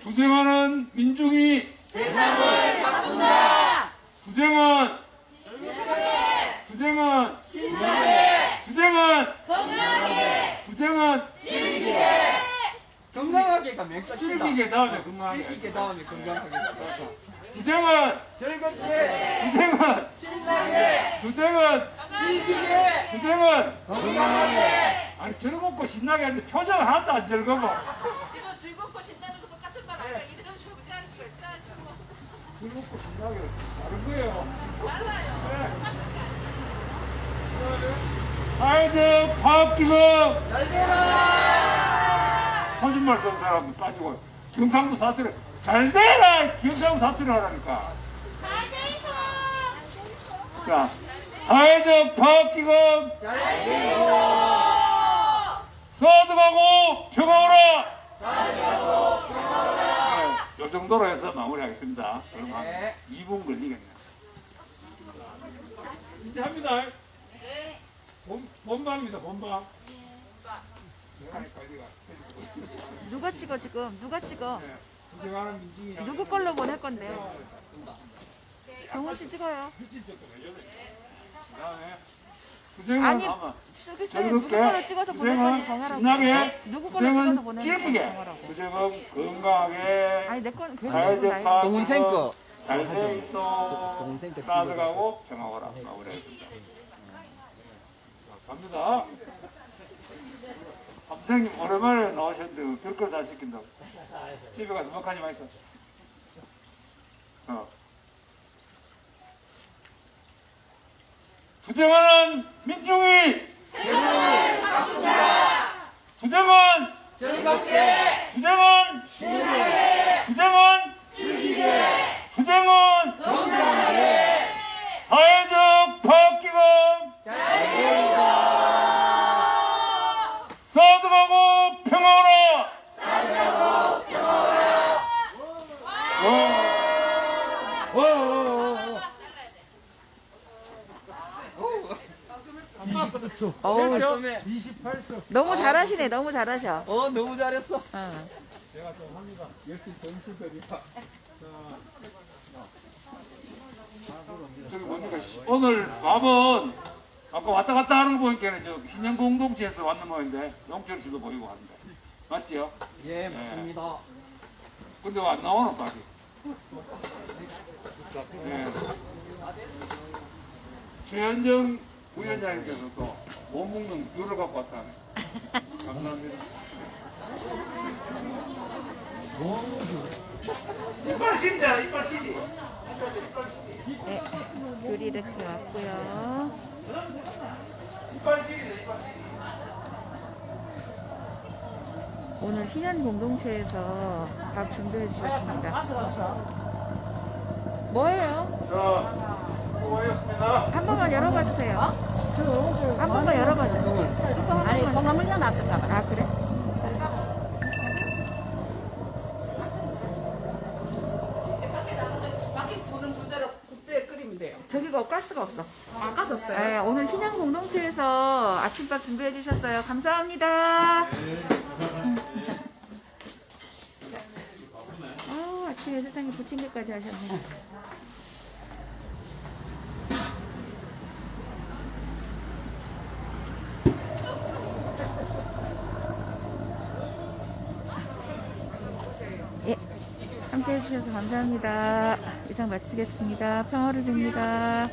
투쟁하는 민중이 세상을 바꾼다. 투쟁은 신나게. 투쟁은 건강하게. 투쟁은 즐기게. 건강하게가 맹가치다. 즐기게 다음에 건강하게. 즐기게 다음에 건강하게. 투쟁은 즐겁게. 투쟁은 신나게. 투쟁은 즐기게. 투쟁은 건강하게. 아니 즐겁고 신나게 하는데 표정 하나도 안 즐거워. 지금 즐겁고 신나는 거 똑같은 말 아니야? 이런 식으로 지할 수가 있어야죠. 즐겁고 신나게 다른 거예요. 달라요. 사회적 파업기금 잘 되라. 거짓말 쓴 사람은 빠지고 경상도 사투리 잘 되라. 경상도 사투리 하라니까. 잘 돼있어. 자, 사회적 파업기금 잘 되라. 소득하고 평화하라. 네, 요 정도로 해서 마무리하겠습니다. 그럼 한 2분 걸리겠네요. 이제 합니다. 본방입니다. 본방. 누가 찍어 지금? 누가 찍어? 구경하는 민중이 누구 걸로 보낼 건데? 경훈 씨 찍어요. 아니, 저기 누구 걸로 찍어서 보낼 건지 정하라고. 누구 걸로 찍어서 보낼 건지 정하라고. 구정은 건강하게 아니 내 건 계속 사회적 찍고 나이. 동생 거 잘돼 있어. 따뜻하고 평화하라. 마무리하겠습니다. 갑니다. 선생님 오랜만에 나오셨는데 별걸 다 시킨다고. 집에 가서 먹하지 마있어. 투쟁하는 민중이 세상을 바꾼다. 투쟁은 즐겁게. 투쟁은 신나게. 투쟁은 즐기게. 투쟁은 건강하게. 사회적 파업기금 소득하고 평화하라. 소득하고 평화하라. 어우, 28초. 너무 잘하시네. 너무 잘하셔. 너무 잘했어. 제가 좀 합니다. 역시 점수들이다. 저기 뭡니까? 오늘 밥은 아까 왔다 갔다 하는 거 보니까 저 신영 공동체에서 왔는 모양인데 용철 씨도 보이고 하는데 맞지요? 예, 맞습니다. 근데 왜 안 나오나 밥이? 네. 최현정 부위원장님께서 또 못 먹는 귤을 갖고 왔다네. 감사합니다. 이빨 심자, 이빨 심이. 네, 귤이 이렇게 왔고요. 이빨 심이네, 이빨 심이. 오늘 희년 공동체에서 밥 준비해 주셨습니다. 뭐예요? 자, 수고하셨습니다. 한 번만 열어봐 주세요. 한 번만 열어봐 주세요. 아니, 콩나물 넣어놨을까 봐. 아, 그래? 밖에 보는 분대로 국대에 끓이면 돼요. 저기가 가스가 없어. 아, 가스 없어요? 네, 오늘 희년 공동체에서 아침밥 준비해 주셨어요. 감사합니다. 아침에 세상에 부침개까지 하셨네. 예, 함께 해주셔서 감사합니다. 이상 마치겠습니다. 평화를 빕니다.